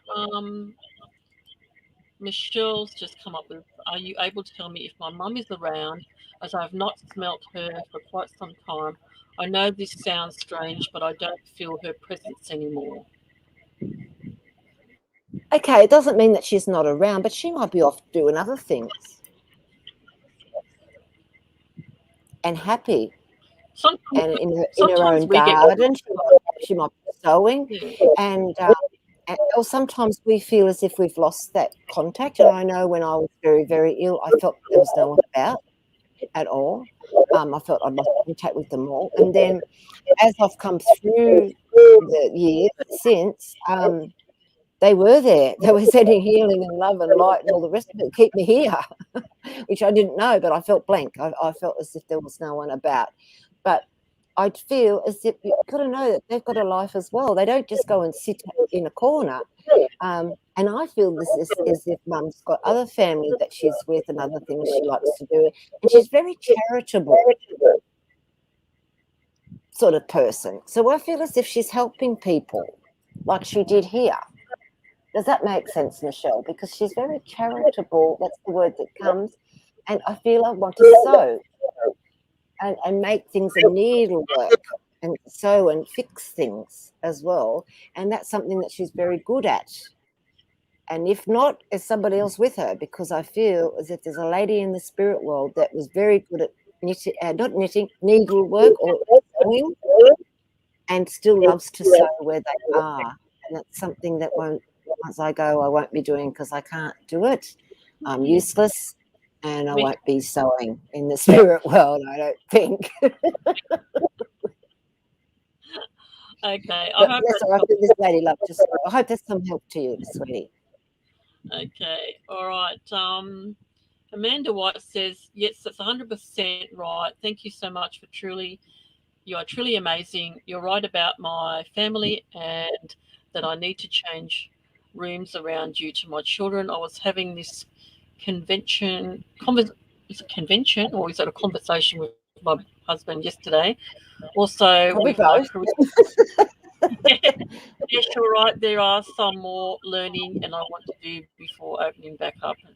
Michelle's just come up with, are you able to tell me if my mum is around, as I have not smelt her for quite some time? I know this sounds strange, but I don't feel her presence anymore. Okay, it doesn't mean that she's not around, but she might be off doing other things. And happy. And in her own garden, she might be sewing. And or sometimes we feel as if we've lost that contact. And I know when I was very, very ill, I felt there was no one about at all. I felt I'd lost contact with them all. And then as I've come through the years since, they were there. They were sending healing and love and light and all the rest of it to keep me here, which I didn't know, but I felt blank. I felt as if there was no one about. But I feel as if you've got to know that they've got a life as well. They don't just go and sit in a corner. And I feel this is as if Mum's got other family that she's with and other things she likes to do. And she's very charitable sort of person. So I feel as if she's helping people like she did here. Does that make sense, Michelle? Because she's very charitable. That's the word that comes. And I feel I want to sew and make things and needlework and sew and fix things as well. And that's something that she's very good at. And if not, is somebody else with her, because I feel as if there's a lady in the spirit world that was very good at knitting, needlework or sewing, and still loves to sew where they are. And that's something that once I go, I won't be doing because I can't do it. I'm useless. And I won't be sewing in the spirit world, I don't think. Okay. But that's all right. This lady loves just. I hope that's some help to you, sweetie. Okay. All right. Amanda White says, yes, that's 100% right. Thank you so much for you are truly amazing. You're right about my family and that I need to change rooms around due to my children. I was having this is it convention or is it a conversation with my husband yesterday? Also Probably with my both. career. Yes, you're right. There are some more learning and I want to do before opening back up and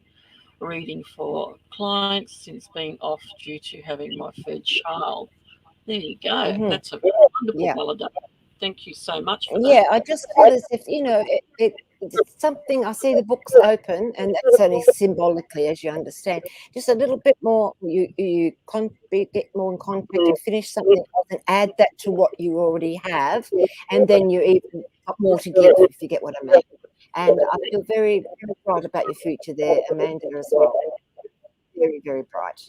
reading for clients since being off due to having my third child. There you go. Mm-hmm. That's a wonderful Yeah. validation. Thank you so much for that. Yeah, I just feel as if, it's something. I see the books open, and that's only symbolically, as you understand. Just a little bit more, get more in contact and finish something else and add that to what you already have, and then you even got more to give, if you get what I mean. And I feel very, very bright about your future there, Amanda, as well. Very, very bright.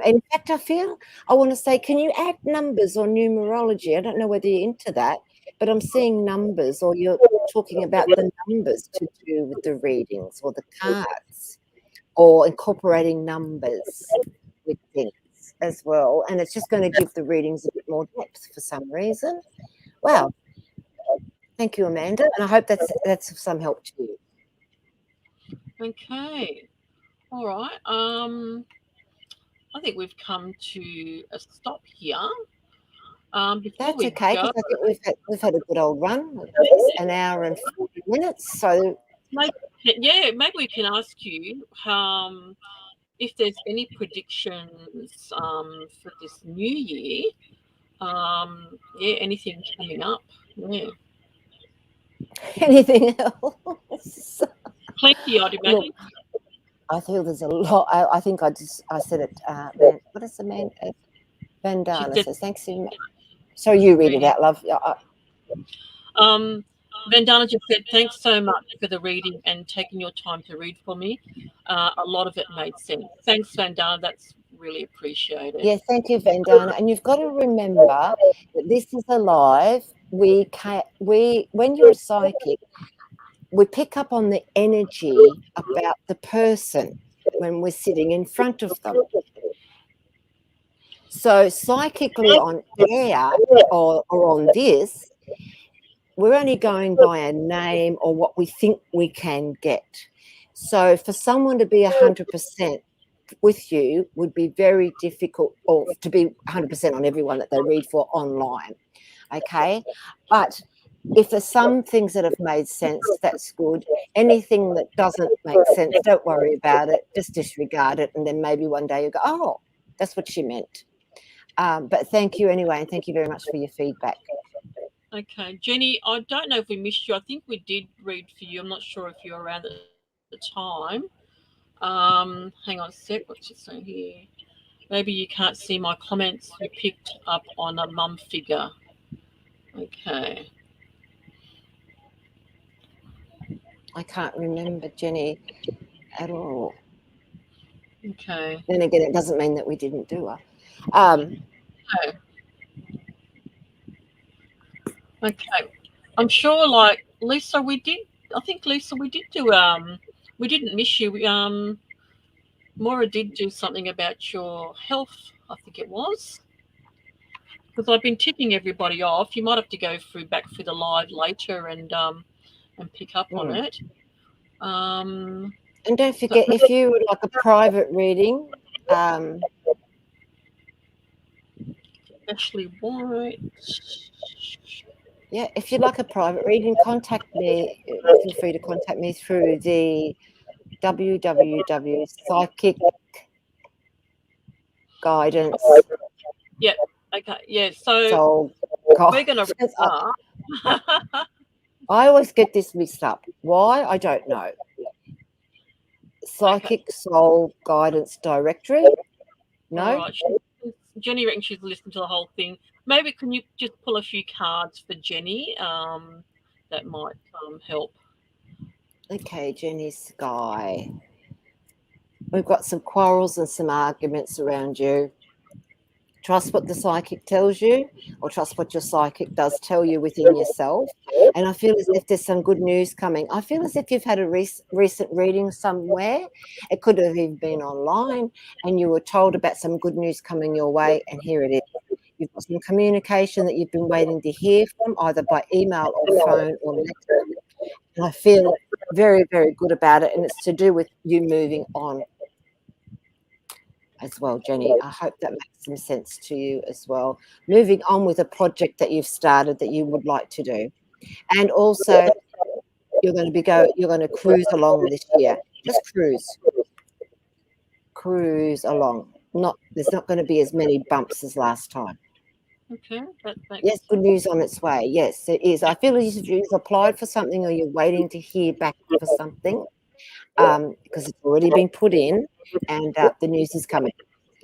In fact, I want to say, can you add numbers or numerology? I don't know whether you're into that, but I'm seeing numbers, or you're talking about the numbers to do with the readings or the cards, or incorporating numbers with things as well. And it's just going to give the readings a bit more depth for some reason. Wow. Thank you, Amanda. And I hope that's of some help to you. Okay. All right. I think we've come to a stop here. Before That's we okay, go, because I think we've had a good old run, an hour and 40 minutes. So maybe we can ask you if there's any predictions for this new year. Anything coming up? Yeah, anything else? plenty, I'd imagine. Look, I feel there's a lot. I think I said it. What is the man? She Vandana said, says, thanks so much. So you read it reading. out, love. Vandana just said, thanks so much for the reading and taking your time to read for me. A lot of it made sense. Thanks, Vandana. That's really appreciated. Yeah, thank you, Vandana. And you've got to remember that this is alive. When you're a psychic, we pick up on the energy about the person when we're sitting in front of them. So psychically on air or on this, we're only going by a name or what we think we can get. So for someone to be 100% with you would be very difficult, or to be 100% on everyone that they read for online. Okay. But if there's some things that have made sense, that's good. Anything that doesn't make sense, don't worry about it. Just disregard it. And then maybe one day you go, oh, that's what she meant. But thank you anyway. And thank you very much for your feedback. Okay, Jenny, I don't know if we missed you. I think we did read for you. I'm not sure if you're around at the time. Hang on a sec. What's it saying here? Maybe you can't see my comments. You picked up on a mum figure. Okay. I can't remember Jenny at all. Okay. Then again, it doesn't mean that we didn't do her. Okay. I'm sure, like Lisa, we did. I think Lisa, we did do. We didn't miss you. Moira did do something about your health. I think it was. Because I've been tipping everybody off. You might have to go back through the live later and pick up on it. And don't forget, if you would like a private reading, Ashley White. Yeah, if you'd like a private reading, contact me. Feel free to contact me through the www.psychic guidance. Yep. Okay. Yeah. So we're going to start. I always get this mixed up. Why? I don't know. Psychic Soul Guidance Directory? No? Right. Jenny reckons she's listened to the whole thing. Maybe can you just pull a few cards for Jenny? That might help. Okay, Jenny Sky. We've got some quarrels and some arguments around you. Trust what the psychic tells you, or trust what your psychic does tell you within yourself. And I feel as if there's some good news coming. I feel as if you've had a recent reading somewhere. It could have even been online, and you were told about some good news coming your way, and here it is. You've got some communication that you've been waiting to hear from, either by email or phone or letter. And I feel very, very good about it, and it's to do with you moving on as well, Jenny. I hope that makes some sense to you as well. Moving on with a project that you've started that you would like to do. And also, you're going to cruise along this year. Just cruise along. There's not going to be as many bumps as last time. Okay. Yes, good news on its way. Yes, it is. I feel as if you've applied for something or you're waiting to hear back for something, because it's already been put in, and the news is coming.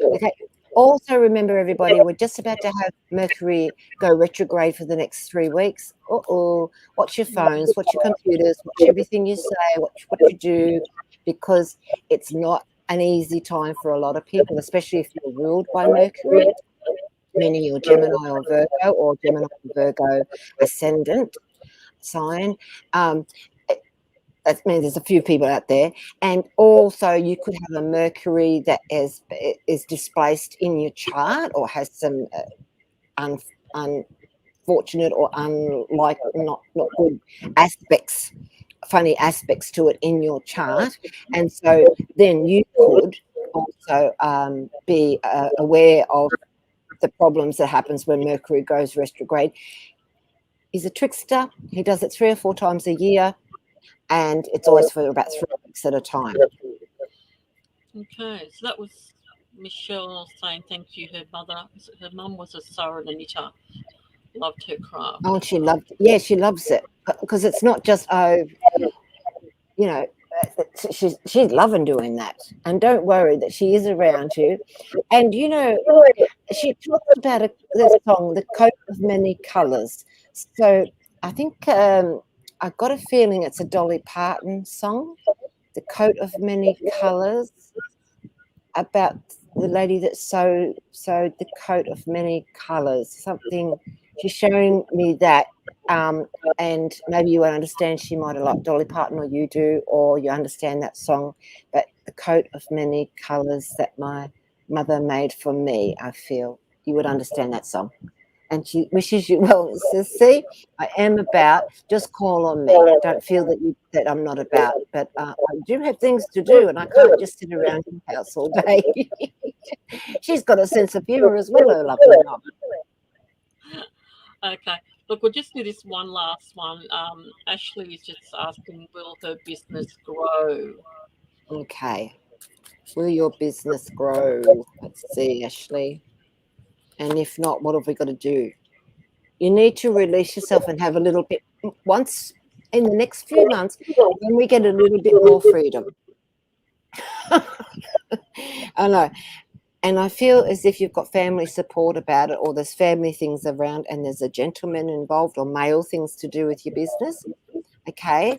Okay. Also, remember, everybody, we're just about to have Mercury go retrograde for the next 3 weeks. Watch your phones, watch your computers, watch everything you say, watch what you do, because it's not an easy time for a lot of people, especially if you're ruled by Mercury, meaning you're Gemini or Virgo, or Gemini or Virgo ascendant sign. That means there's a few people out there. And also you could have a Mercury that is displaced in your chart, or has some unfortunate or not good aspects, funny aspects to it in your chart. And so then you could also be aware of the problems that happens when Mercury goes retrograde. He's a trickster. He does it 3 or 4 times a year, and it's always for about 3 weeks at a time. Okay, so that was Michelle saying thank you. Her mum was a sewer and a knitter. Loved her craft. Oh, she loves it, because it's not just, she's loving doing that. And don't worry that she is around you. And she talks about the song, "The Coat of Many Colours." So I think I've got a feeling it's a Dolly Parton song, "The Coat of Many Colours," about the lady that sewed the coat of many colours. Something, she's showing me that, and maybe you won't understand. She might have liked Dolly Parton, or you do, or you understand that song. But "The Coat of Many Colours" that my mother made for me, I feel you would understand that song. And she wishes you well. Says, "See, I am about. Just call on me. Don't feel that I'm not about. But I do have things to do, and I can't just sit around in the house all day." She's got a sense of humour as well, her lovely mum. Okay, look, we'll just do this one last one. Ashley is just asking, will her business grow? Okay. Will your business grow? Let's see, Ashley. And if not, what have we got to do? You need to release yourself and have a little bit, once in the next few months, when we get a little bit more freedom. I know. And I feel as if you've got family support about it, or there's family things around, and there's a gentleman involved, or male things to do with your business. Okay.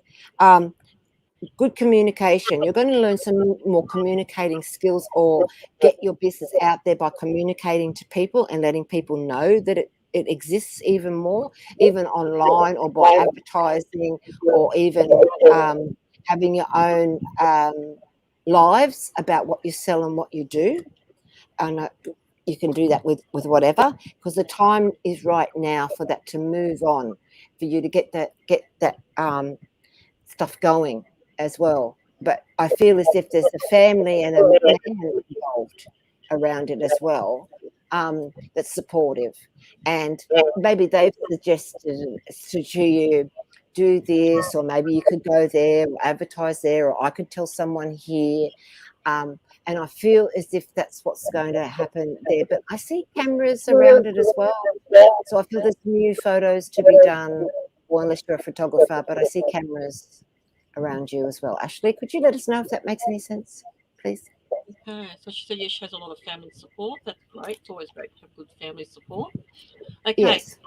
Good communication. You're going to learn some more communicating skills, or get your business out there by communicating to people and letting people know that it exists even more, even online, or by advertising, or even having your own lives about what you sell and what you do. And you can do that with whatever, because the time is right now for that to move on, for you to get that stuff going as well. But I feel as if there's a family and a man involved around it as well, that's supportive, and maybe they've suggested to you, do this, or maybe you could go there, or advertise there, or I could tell someone here. And I feel as if that's what's going to happen there. But I see cameras around it as well. So I feel there's new photos to be done, or unless you're a photographer, but I see cameras around you as well. Ashley, could you let us know if that makes any sense, please? Okay, so she said yes, she has a lot of family support. That's great. It's always great to have good family support. Okay. Yes.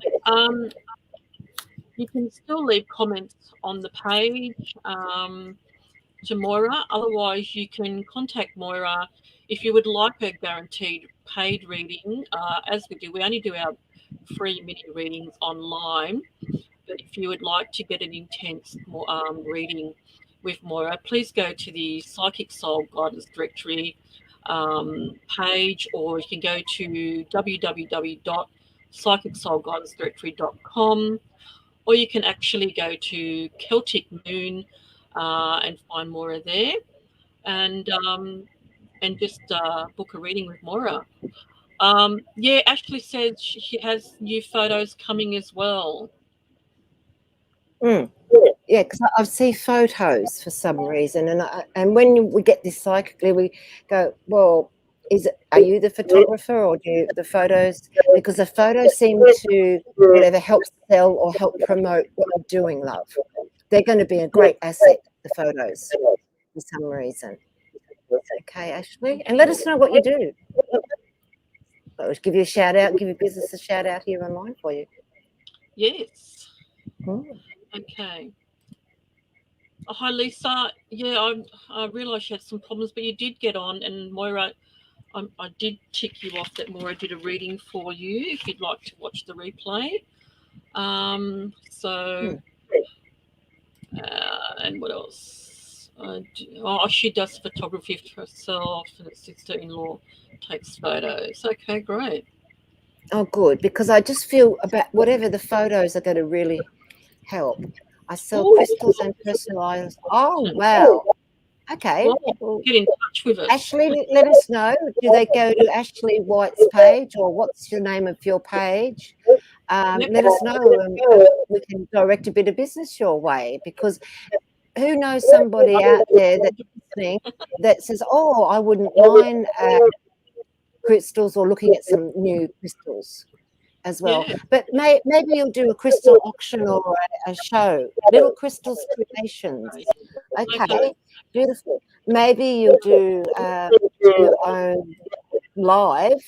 You can still leave comments on the page to Moira. Otherwise, you can contact Moira if you would like a guaranteed paid reading, as we do, we only do our free mini readings online. But if you would like to get an intense reading with Moira, please go to the Psychic Soul Guidance Directory page, or you can go to www.psychicsoulguidancedirectory.com, or you can actually go to Celtic Moon and find Moira there, and just book a reading with Moira. Yeah, Ashley said she has new photos coming as well. Yeah, because I see photos for some reason, and when we get this psychically, we go, well, are you the photographer or do the photos? Because the photos seem to whatever help sell or help promote what you're doing, love. They're going to be a great asset, the photos, for some reason. Okay, Ashley, and let us know what you do. I'll give you a shout out, give your business a shout out here online for you. Yes. Okay. Oh, hi, Lisa. Yeah, I realised you had some problems, but you did get on, and Moira, I did tick you off that Moira did a reading for you if you'd like to watch the replay. And what else? She does photography for herself, and her sister-in-law takes photos. Okay, great. Oh, good, because I just feel about whatever the photos are going to really help. I sell crystals and personalized. Oh, wow. Okay. Well, get in touch with us. Ashley, let us know. Do they go to Ashley White's page, or what's the name of your page? Let us know, and we can direct a bit of business your way, because who knows somebody out there that's listening that says, oh, I wouldn't mind crystals or looking at some new crystals as well. Yeah. But maybe you'll do a crystal auction or a show, Little Crystals Creations. Okay, beautiful. Maybe you'll do your own live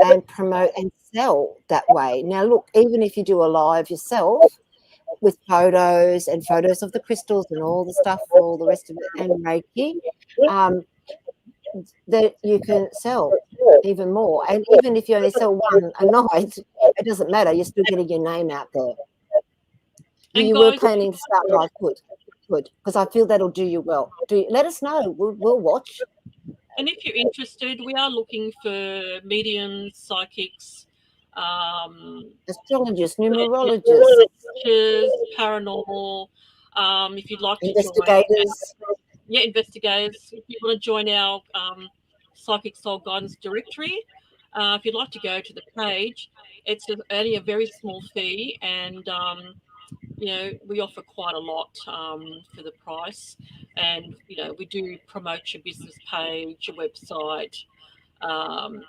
and promote and sell that way. Now, look, even if you do a live yourself with photos and photos of the crystals and all the stuff, all the rest of it, and Reiki, that you can sell even more. And even if you only sell one a night, it doesn't matter. You're still getting your name out there. And you were planning to start live. Good, because I feel that'll do you well. Let us know. We'll watch. And if you're interested, we are looking for mediums, psychics, astrologists, numerologists, paranormal. If you'd like to investigators. Investigators. If you want to join our Psychic Soul Guidance Directory, if you'd like to go to the page, it's only a very small fee, and we offer quite a lot for the price, and we do promote your business page, your website,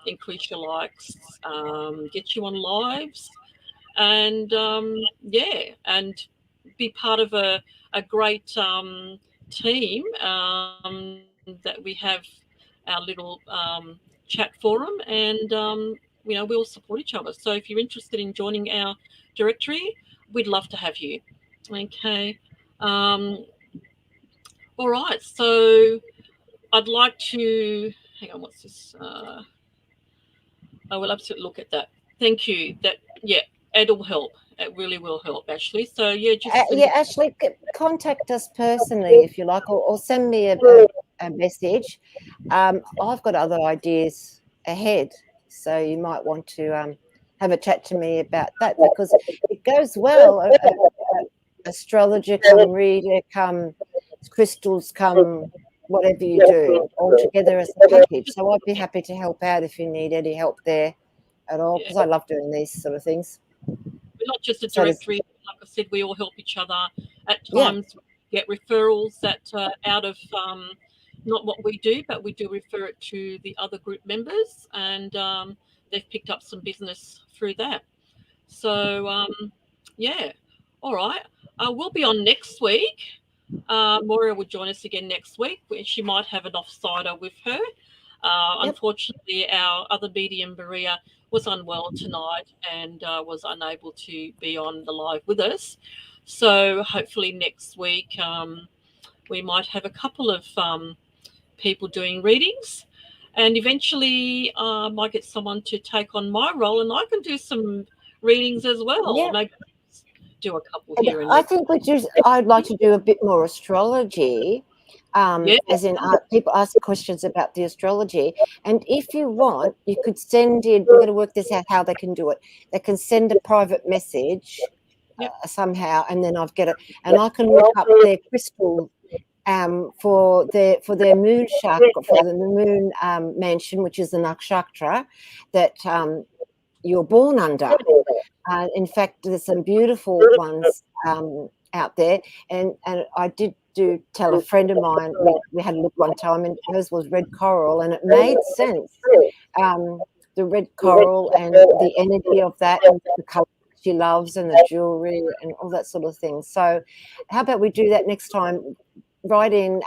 increase your likes, get you on lives, and and be part of a great team that we have our little chat forum, and we'll support each other. So if you're interested in joining our directory, we'd love to have you. Okay. All right. So I'd like to hang on. What's this? I will absolutely look at that. Thank you. It'll help. It really will help, Ashley. So Ashley, contact us personally if you like, or send me a message. I've got other ideas ahead, so you might want to have a chat to me about that, because it goes well. Astrologer come, reader come, crystals come, whatever you do, all together as a package. So I'd be happy to help out if you need any help there at all, because I love doing these sort of things. We're not just a directory. Like I said, we all help each other. At times, we get referrals that are out of not what we do, but we do refer it to the other group members, and they've picked up some business through that. So, all right. We'll be on next week. Moira will join us again next week. She might have an offsider with her. Unfortunately, our other medium, Maria, was unwell tonight and was unable to be on the live with us. So hopefully next week we might have a couple of people doing readings. And eventually I might get someone to take on my role, and I can do some readings as well. Yeah. Maybe do a couple And here and I there. think I'd like to do a bit more astrology, Yeah. as in people ask questions about the astrology. And if you want, you could send in, we're going to work this out how they can do it. They can send a private message Yep. somehow, and then I've got it, and I can look up their crystal for their moon chakra, for the moon mansion, which is the nakshatra that you're born under. In fact, there's some beautiful ones out there, and I did tell a friend of mine, we had a look one time, and hers was red coral, and it made sense. The red coral and the energy of that, and the colour she loves, and the jewelry and all that sort of thing. So, how about we do that next time? Write in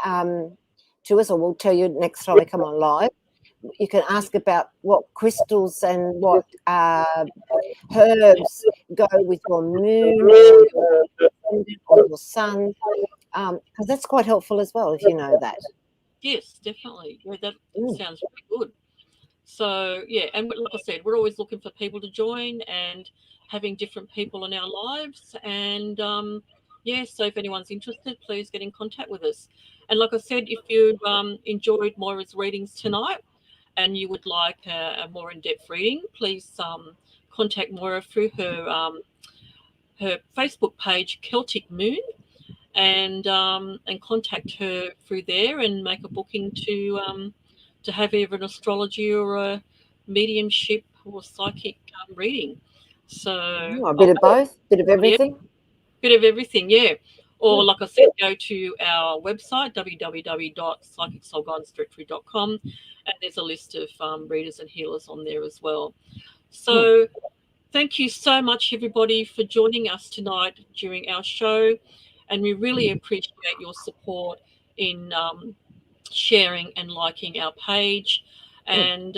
to us, or we'll tell you next time we come on live. You can ask about what crystals and what herbs go with your moon or your sun, because that's quite helpful as well if you know that. Yes, definitely. Yeah, that sounds really good. So yeah, and like I said, we're always looking for people to join and having different people in our lives. And yeah, so if anyone's interested, please get in contact with us. And like I said, if you enjoyed Moira's readings tonight and you would like a more in-depth reading, please contact Moira through her Facebook page, Celtic Moon, and contact her through there and make a booking to have either an astrology or a mediumship or psychic reading. So A bit of both, bit of yeah, everything. bit of everything, yeah. Or like I said, go to our website www.psychicsoulguidance.com, and there's a list of readers and healers on there as well. So thank you so much, everybody, for joining us tonight during our show, and we really appreciate your support in sharing and liking our page. And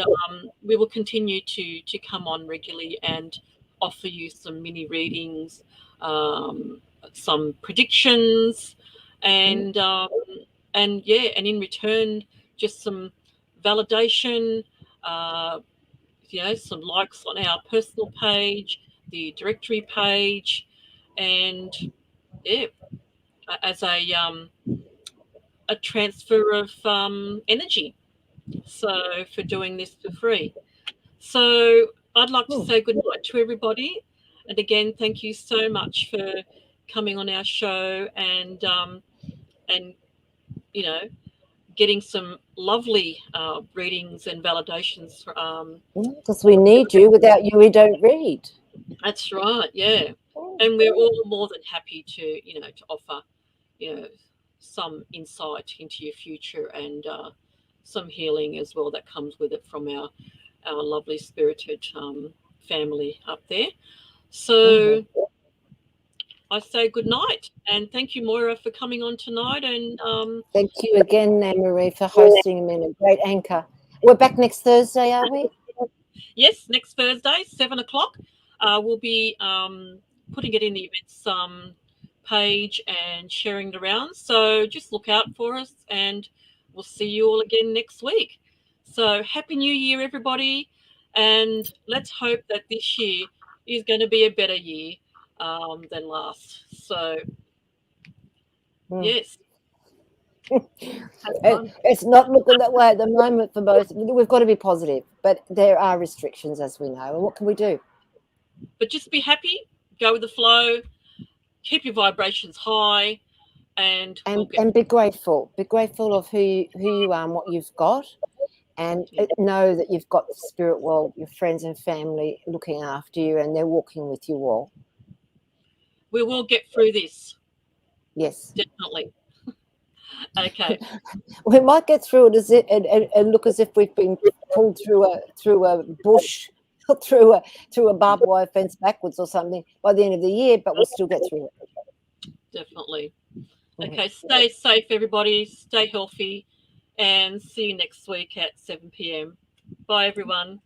we will continue to come on regularly and offer you some mini readings, some predictions, and yeah, and in return, just some validation. Some likes on our personal page, the directory page, and yeah, as a transfer of energy. So for doing this for free. So I'd like to say good night to everybody, and again, thank you so much for coming on our show and you know getting some lovely readings and validations. Because we need you. Without you, we don't read. That's right, yeah. And we're all more than happy to offer, some insight into your future and some healing as well that comes with it from our lovely spirited family up there. So I say good night and thank you, Moira, for coming on tonight. And thank you again, Annemarie, for hosting me, a great anchor. We're back next Thursday, are we? Yes, next Thursday, 7:00. We'll be putting it in the events page and sharing it around. So just look out for us, and we'll see you all again next week. So happy New Year, everybody, and let's hope that this year is going to be a better year than last. So yes. It's not looking that way at the moment for most. We've got to be positive, but there are restrictions, as we know. And what can we do? But just be happy, go with the flow, keep your vibrations high, and be grateful. Be grateful of who you are and what you've got, and know that you've got the spirit world, your friends and family looking after you, and they're walking with you all. We will get through this. Yes, definitely. Okay. We might get through it and look as if we've been pulled through a bush, through a barbed wire fence backwards or something by the end of the year, but we'll still get through it. Definitely. Okay, stay safe, everybody. Stay healthy, and see you next week at 7 p.m. Bye, everyone.